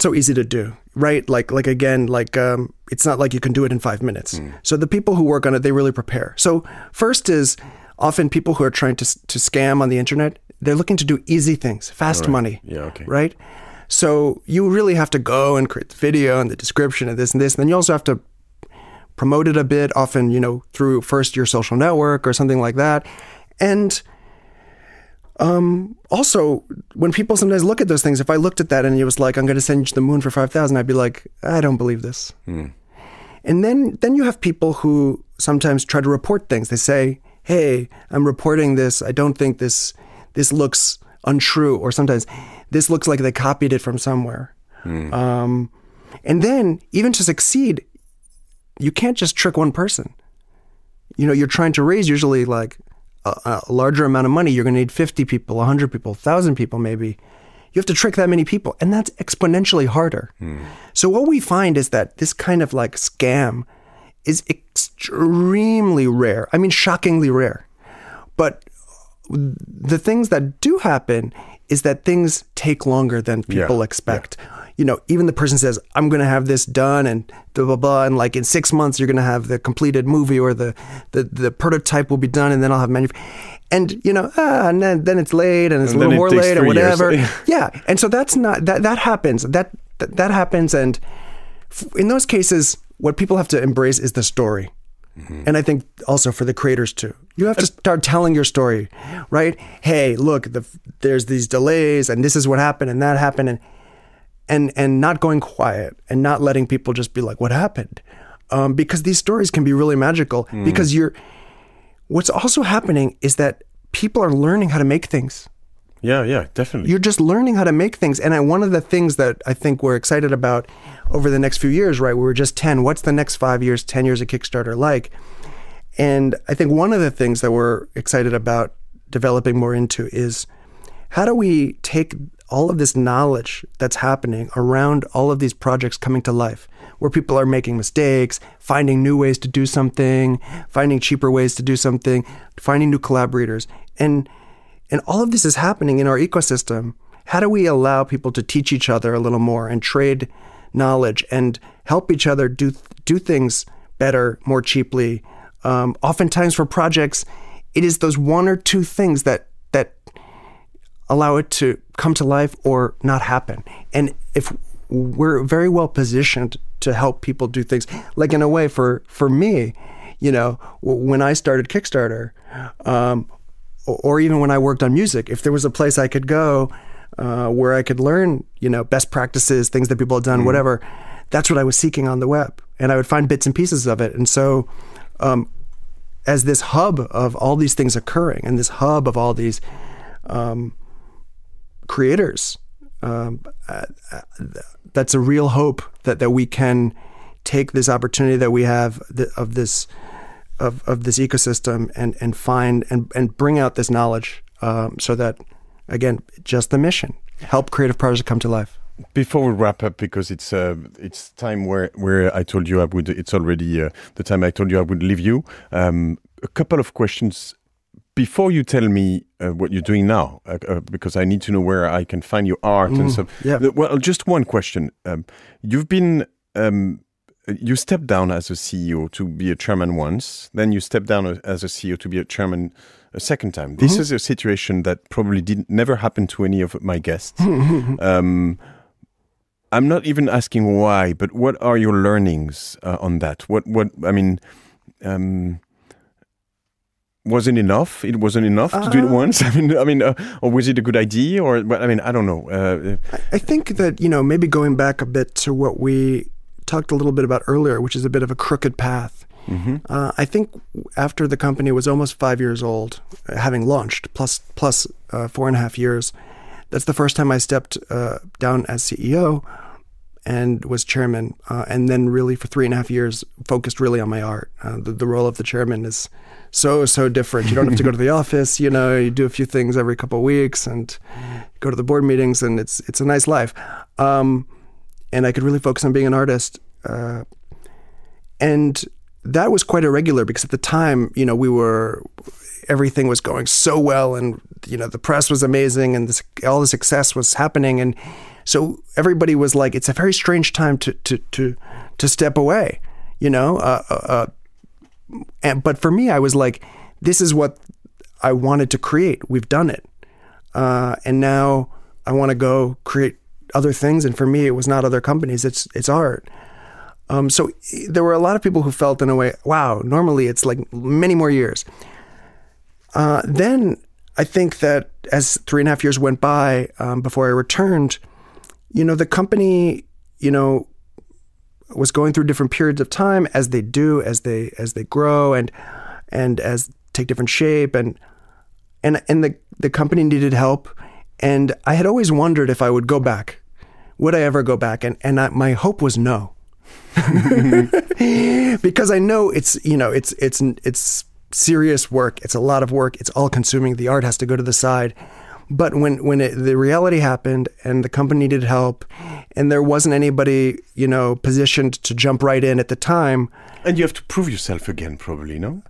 so easy to do, right? It's not like you can do it in 5 minutes. So the people who work on it, they really prepare. So first is often people who are trying to scam on the internet, they're looking to do easy things, fast money. Yeah, okay. Right? So you really have to go and create the video and the description and this and this. And then you also have to promote it a bit, often, through first your social network or something like that. And also, when people sometimes look at those things, if I looked at that and it was like, I'm going to send you to the moon for 5,000, I'd be like, I don't believe this. And then you have people who sometimes try to report things. They say, hey, I'm reporting this. I don't think this looks untrue. Or sometimes this looks like they copied it from somewhere. And then even to succeed, you can't just trick one person. You're trying to raise usually like a larger amount of money. You're going to need 50 people, 100 people, 1,000 people maybe. You have to trick that many people, and that's exponentially harder. So what we find is that this kind of like scam is extremely rare. I mean, shockingly rare. But the things that do happen is that things take longer than people expect. Even the person says, I'm going to have this done and blah, blah, blah. And like in 6 months, you're going to have the completed movie or the prototype will be done and then I'll have and and then it's late and it's a little more late or whatever. Yeah. And so that's not, that happens. That happens. And in those cases, what people have to embrace is the story. And I think also for the creators too, you have to start telling your story, right? Hey, look, there's these delays and this is what happened and that happened and not going quiet and not letting people just be like, what happened? Because these stories can be really magical because what's also happening is that people are learning how to make things. Yeah, definitely. You're just learning how to make things. And one of the things that I think we're excited about over the next few years, right? We're just 10. What's the next 5 years, 10 years of Kickstarter like? And I think one of the things that we're excited about developing more into is how do we take all of this knowledge that's happening around all of these projects coming to life, where people are making mistakes, finding new ways to do something, finding cheaper ways to do something, finding new collaborators. And all of this is happening in our ecosystem. How do we allow people to teach each other a little more and trade knowledge and help each other do things better, more cheaply? Oftentimes for projects, it is those one or two things that allow it to come to life or not happen. And if we're very well positioned to help people do things, like in a way for me, when I started Kickstarter, or even when I worked on music, if there was a place I could go where I could learn, best practices, things that people have done, whatever, that's what I was seeking on the web. And I would find bits and pieces of it. And so as this hub of all these things occurring and this hub of all these creators, that's a real hope that we can take this opportunity that we have of this ecosystem and find and bring out this knowledge so that, again, just the mission, help creative projects come to life. Before we wrap up, because it's time where I told you I would, it's already the time I told you I would leave you. A couple of questions before you tell me what you're doing now, because I need to know where I can find your art and stuff. Yeah. Well, just one question. You've been you stepped down as a CEO to be a chairman once, then you stepped down as a CEO to be a chairman a second time. This is a situation that probably never happened to any of my guests. I'm not even asking why, but what are your learnings on that? What I mean, wasn't enough? It wasn't enough to do it once. I mean, or was it a good idea? Or I mean, I don't know. I think that maybe going back a bit to what we talked a little bit about earlier, which is a bit of a crooked path. I think after the company was almost 5 years old, having launched, plus 4.5 years, that's the first time I stepped down as CEO and was chairman. And then really for 3.5 years, focused really on my art. The role of the chairman is so different. You don't have to go to the office, you do a few things every couple of weeks and go to the board meetings, and it's a nice life. And I could really focus on being an artist. And that was quite irregular because at the time, everything was going so well, and the press was amazing, and all the success was happening, and so everybody was like, it's a very strange time to step away, but for me, I was like, this is what I wanted to create. We've done it, and now I want to go create other things. And for me, it was not other companies; it's art. So there were a lot of people who felt in a way, wow, normally it's like many more years. Then I think that as 3.5 years went by before I returned, the company, was going through different periods of time as they do, as they grow and as take different shape, and the company needed help, and I had always wondered if I would go back. Would I ever go back? And my hope was no. Because I know it's serious work. It's a lot of work. It's all consuming. The art has to go to the side. But when the reality happened and the company needed help and there wasn't anybody, positioned to jump right in at the time. And you have to prove yourself again, probably, no?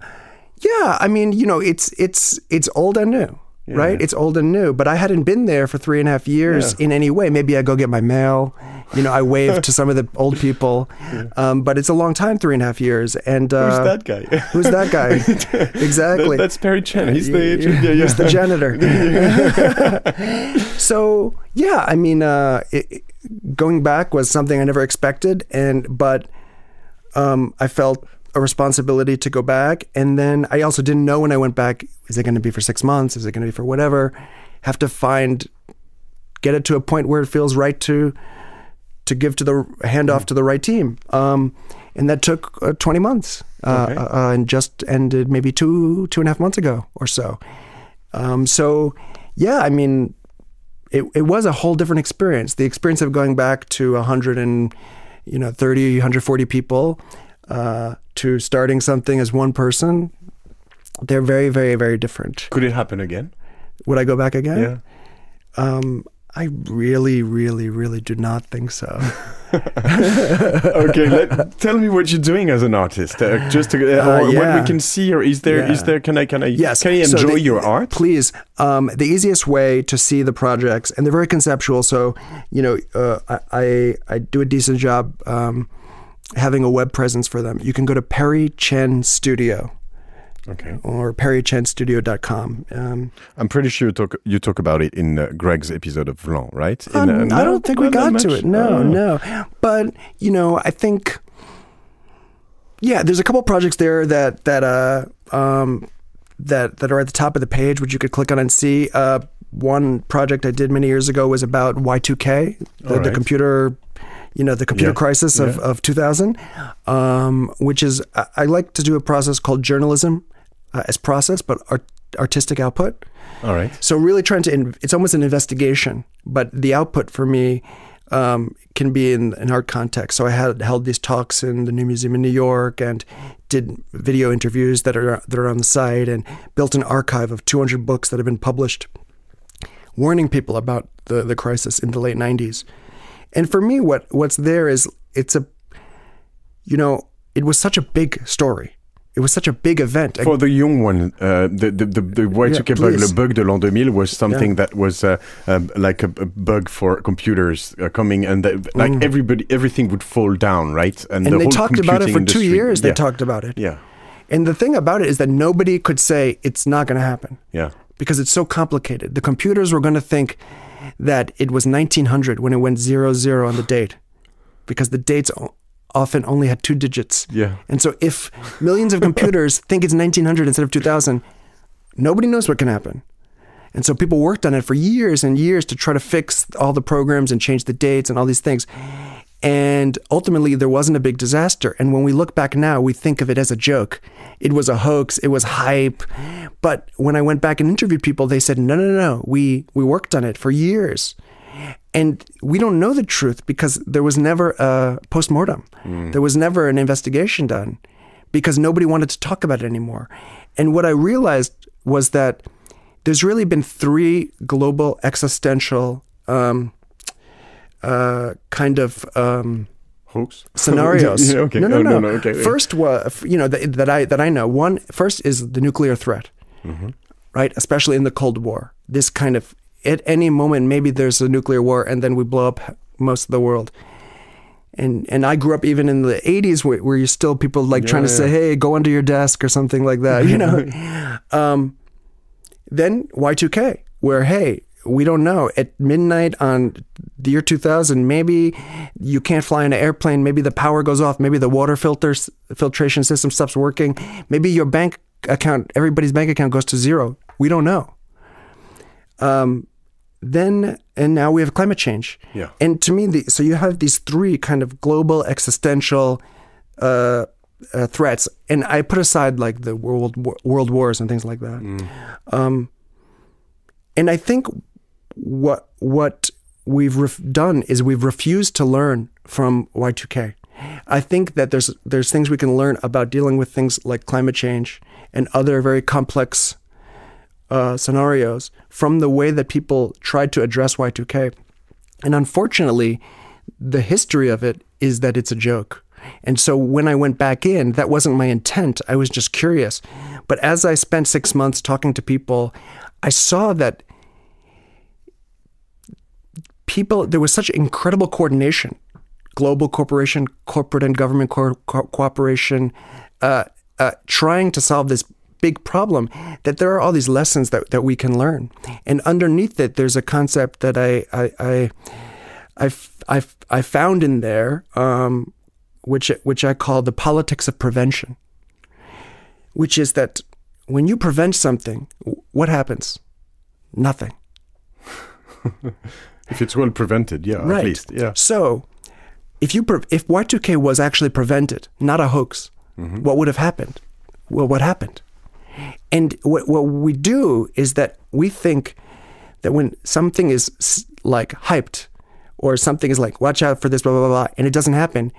Yeah. I mean, it's old and new. Yeah. Right? It's old and new, but I hadn't been there for 3.5 years in any way. Maybe I go get my mail, I wave to some of the old people, but it's a long time, 3.5 years. And who's that guy? Who's that guy? Exactly. That's Perry Chen. He's he's the janitor. So yeah, I mean, going back was something I never expected, but I felt a responsibility to go back. And then I also didn't know when I went back, is it going to be for 6 months? Is it going to be for whatever? Have to get it to a point where it feels right to give hand off to the right team. And that took 20 months and just ended maybe 2.5 months ago or so. So yeah, I mean, it was a whole different experience. The experience of going back to 130, 140 people, to starting something as one person, they're very, very, very different. Could it happen again? Would I go back again? Yeah. I really, really, really do not think so. Okay, tell me what you're doing as an artist. What we can see, or is there? Can I enjoy your art? Please. The easiest way to see the projects, and they're very conceptual. So, I do a decent job having a web presence for them. You can go to Perry Chen Studio. Okay. Or perrychenstudio.com. I'm pretty sure you talk about it in Greg's episode of Vlan, right? I don't think we got to it. No. But, I think, there's a couple projects there that are at the top of the page, which you could click on and see. One project I did many years ago was about Y2K, the computer... the computer crisis of 2000, which is, I like to do a process called journalism as process, but artistic output. All right. So really trying to, it's almost an investigation, but the output for me can be in an art context. So I held these talks in the New Museum in New York and did video interviews that are on the site and built an archive of 200 books that have been published warning people about the crisis in the late 90s. And for me, what's there is it was such a big story. It was such a big event. For the young one, the Y2K bug, le bug de l'an 2000 was something that was like a bug for computers coming, and everything would fall down, right? And they talked about it for 2 years. They talked about it. Yeah. And the thing about it is that nobody could say it's not going to happen. Yeah. Because it's so complicated. The computers were going to think that it was 1900 when it went 00 on the date, because the dates often only had 2 digits. Yeah. And so if millions of computers think it's 1900 instead of 2000, nobody knows what can happen. And so people worked on it for years and years to try to fix all the programs and change the dates and all these things. And ultimately, there wasn't a big disaster. And when we look back now, we think of it as a joke. It was a hoax. It was hype. But when I went back and interviewed people, they said, no. We worked on it for years. And we don't know the truth because there was never a postmortem. There was never an investigation done because nobody wanted to talk about it anymore. And what I realized was that there's really been 3 global existential Hoax scenarios. Yeah, okay. No. Okay. First, that I know. First is the nuclear threat, right? Especially in the Cold War. This kind of, at any moment, maybe there's a nuclear war, and then we blow up most of the world. And I grew up even in the 80s where you still people trying to say, hey, go under your desk or something like that, Then Y2K, where, hey, we don't know. At midnight on the year 2000, maybe you can't fly in an airplane. Maybe the power goes off. Maybe the water filtration system stops working. Maybe your bank account, everybody's bank account goes to zero. We don't know. And now we have climate change. Yeah. And to me, so you have these three kind of global existential threats, and I put aside like the world wars and things like that. And I think what we've done is we've refused to learn from Y2K. I think that there's things we can learn about dealing with things like climate change and other very complex scenarios from the way that people tried to address Y2K. And unfortunately, the history of it is that it's a joke. And so when I went back in, that wasn't my intent. I was just curious. But as I spent 6 months talking to people, I saw that there was such incredible coordination, global cooperation, corporate and government cooperation, trying to solve this big problem, that there are all these lessons that we can learn. And underneath it, there's a concept that I found in there, which I call the politics of prevention, which is that when you prevent something, what happens? Nothing. If it's well prevented, yeah, right. At least, yeah. So if Y2K was actually prevented, not a hoax, what would have happened? Well, what happened? And what we do is that we think that when something is like hyped, or something is like, watch out for this, blah, blah, blah, and it doesn't happen,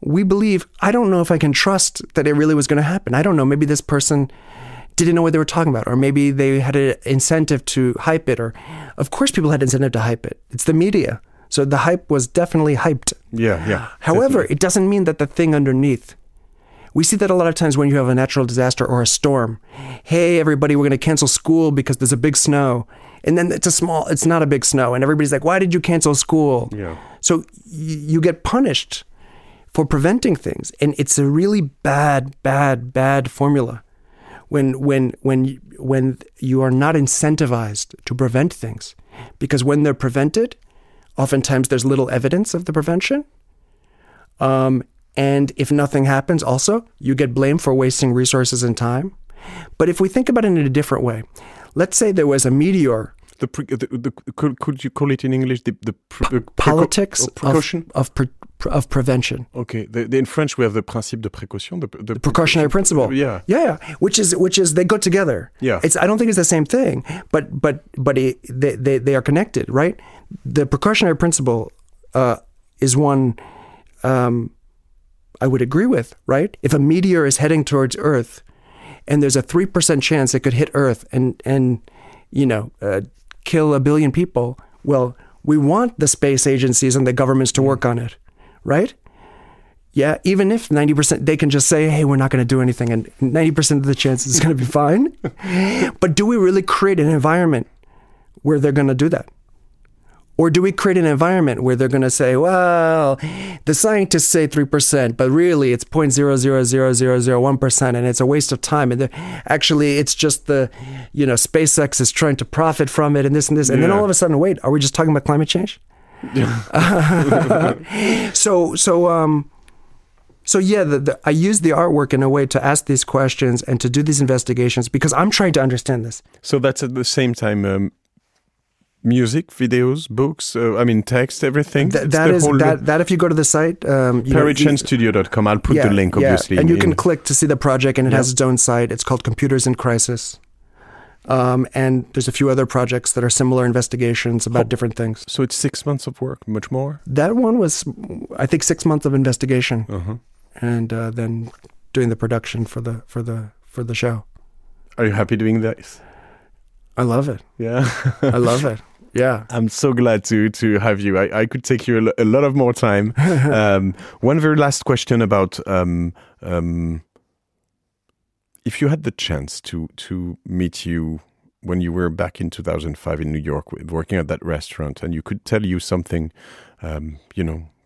we believe, I don't know if I can trust that it really was going to happen. I don't know, maybe this person didn't know what they were talking about, or maybe they had an incentive to hype it, or of course people had incentive to hype it. It's the media. So the hype was definitely hyped. Yeah. However, definitely. It doesn't mean that the thing underneath. We see that a lot of times when you have a natural disaster or a storm. Hey, everybody, we're going to cancel school because there's a big snow. And then it's not a big snow. And everybody's like, why did you cancel school? Yeah. So you get punished for preventing things. And it's a really bad formula when you are not incentivized to prevent things. Because when they're prevented, oftentimes there's little evidence of the prevention. And if nothing happens, also, you get blamed for wasting resources and time. But if we think about it in a different way, let's say there was a meteor. Could you call it in English the politics precaution of prevention? Okay, in French we have the principe de précaution, the precautionary principle. Yeah, which is they go together. Yeah, I don't think it's the same thing, but they are connected, right? The precautionary principle is one I would agree with, right? If a meteor is heading towards Earth, and there's a 3% chance it could hit Earth and kill 1 billion people, well, we want the space agencies and the governments to work on it, right? Yeah, even if 90%, they can just say, hey, we're not going to do anything, and 90% of the chances it's going to be fine. But do we really create an environment where they're going to do that? Or do we create an environment where they're going to say, well, the scientists say 3%, but really it's 0.00001%, and it's a waste of time. And actually, it's just SpaceX is trying to profit from it and this and this. And then all of a sudden, wait, are we just talking about climate change? So I use the artwork in a way to ask these questions and to do these investigations because I'm trying to understand this. So that's at the same time music, videos, books, text, everything. That if you go to the site, perrychenstudio.com, I'll put the link, obviously. And you can click to see the project, and it has its own site. It's called Computers in Crisis. And there's a few other projects that are similar investigations about different things. So it's 6 months of work, much more? That one was, I think, 6 months of investigation, and then doing the production for the show. Are you happy doing this? I love it. Yeah. I love it. Yeah. I'm so glad to have you. I could take you a lot of more time. One very last question about if you had the chance to meet you when you were back in 2005 in New York working at that restaurant, and you could tell you something,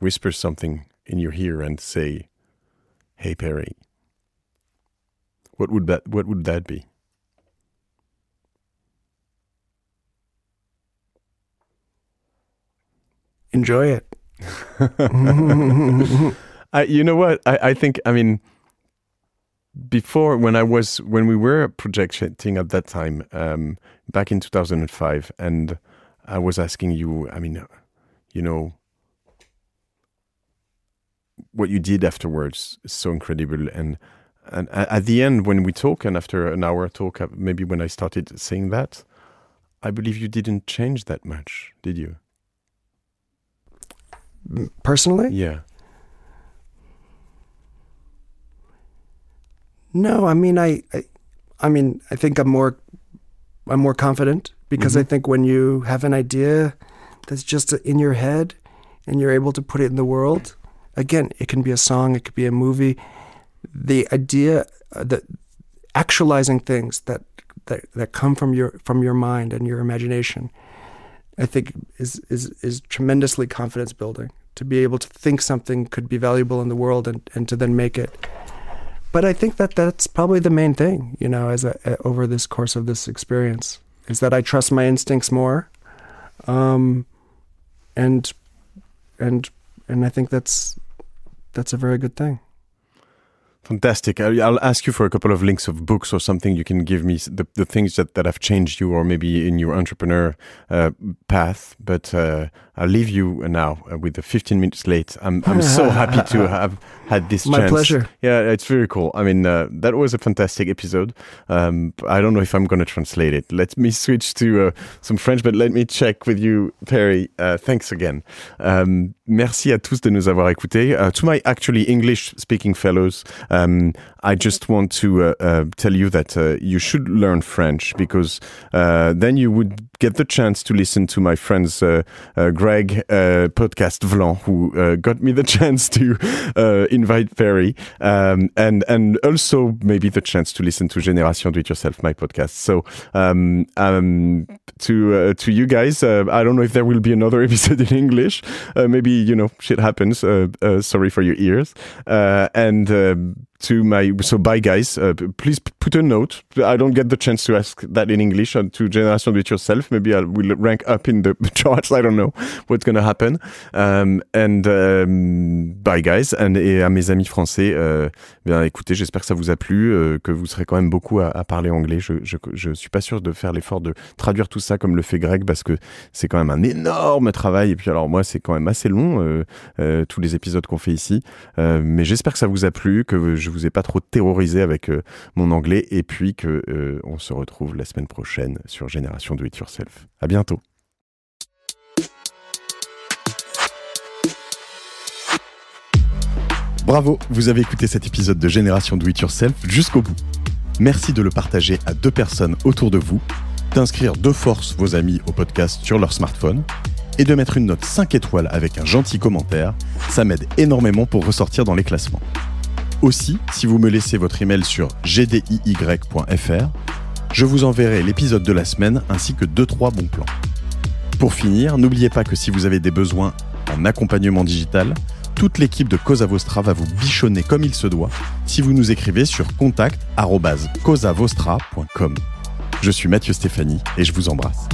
whisper something in your ear and say, "Hey Perry," what would that be? Enjoy it. You know what? I think, before, when we were projecting at that time, back in 2005, and I was asking you, what you did afterwards is so incredible. And at the end, when we talk, and after an hour talk, maybe when I started saying that, I believe you didn't change that much, did you? Personally? Yeah. No, I think I'm more confident because I think when you have an idea that's just in your head and you're able to put it in the world, again, it can be a song, it could be a movie. The idea that actualizing things that come from your mind and your imagination, I think is tremendously confidence building, to be able to think something could be valuable in the world and to then make it. But I think that's probably the main thing, over this course of this experience, is that I trust my instincts more, and I think that's a very good thing. Fantastic. I'll ask you for a couple of links of books or something. You can give me the things that have changed you, or maybe in your entrepreneur path. But I'll leave you now with the 15 minutes late. I'm so happy to have had this chance. My pleasure. Yeah, it's very cool. That was a fantastic episode. I don't know if I'm going to translate it. Let me switch to some French, but let me check with you, Perry. Thanks again. Merci à tous de nous avoir écoutés. To my actually English-speaking fellows, I just want to tell you that you should learn French, because then you would get the chance to listen to my friend's Greg podcast Vlan, who got me the chance to invite Perry, and also maybe the chance to listen to Génération Do It Yourself, my podcast. So to you guys, I don't know if there will be another episode in English. Maybe, shit happens. Sorry for your ears. So bye guys, please put a note. I don't get the chance to ask that in English, to Génération Do It Yourself. Maybe I will rank up in the charts. I don't know what's going to happen. Bye guys. Et à mes amis français, écoutez, j'espère que ça vous a plu, que vous serez quand même beaucoup à parler anglais. Je suis pas sûr de faire l'effort de traduire tout ça comme le fait Greg, parce que c'est quand même un énorme travail. Et puis alors moi, c'est quand même assez long, tous les épisodes qu'on fait ici. Mais j'espère que ça vous a plu, que je vous ai pas trop terrorisé avec mon anglais, et puis que on se retrouve la semaine prochaine sur Génération Do It Yourself. À bientôt. Bravo, vous avez écouté cet épisode de Génération Do It Yourself jusqu'au bout. Merci de le partager à 2 personnes autour de vous, d'inscrire de force vos amis au podcast sur leur smartphone et de mettre une note 5 étoiles avec un gentil commentaire. Ça m'aide énormément pour ressortir dans les classements. Aussi, si vous me laissez votre email sur gdiy.fr, je vous enverrai l'épisode de la semaine ainsi que 2-3 bons plans. Pour finir, n'oubliez pas que si vous avez des besoins en accompagnement digital, toute l'équipe de Cosa Vostra va vous bichonner comme il se doit si vous nous écrivez sur contact@cosavostra.com. Je suis Matthieu Stefani et je vous embrasse.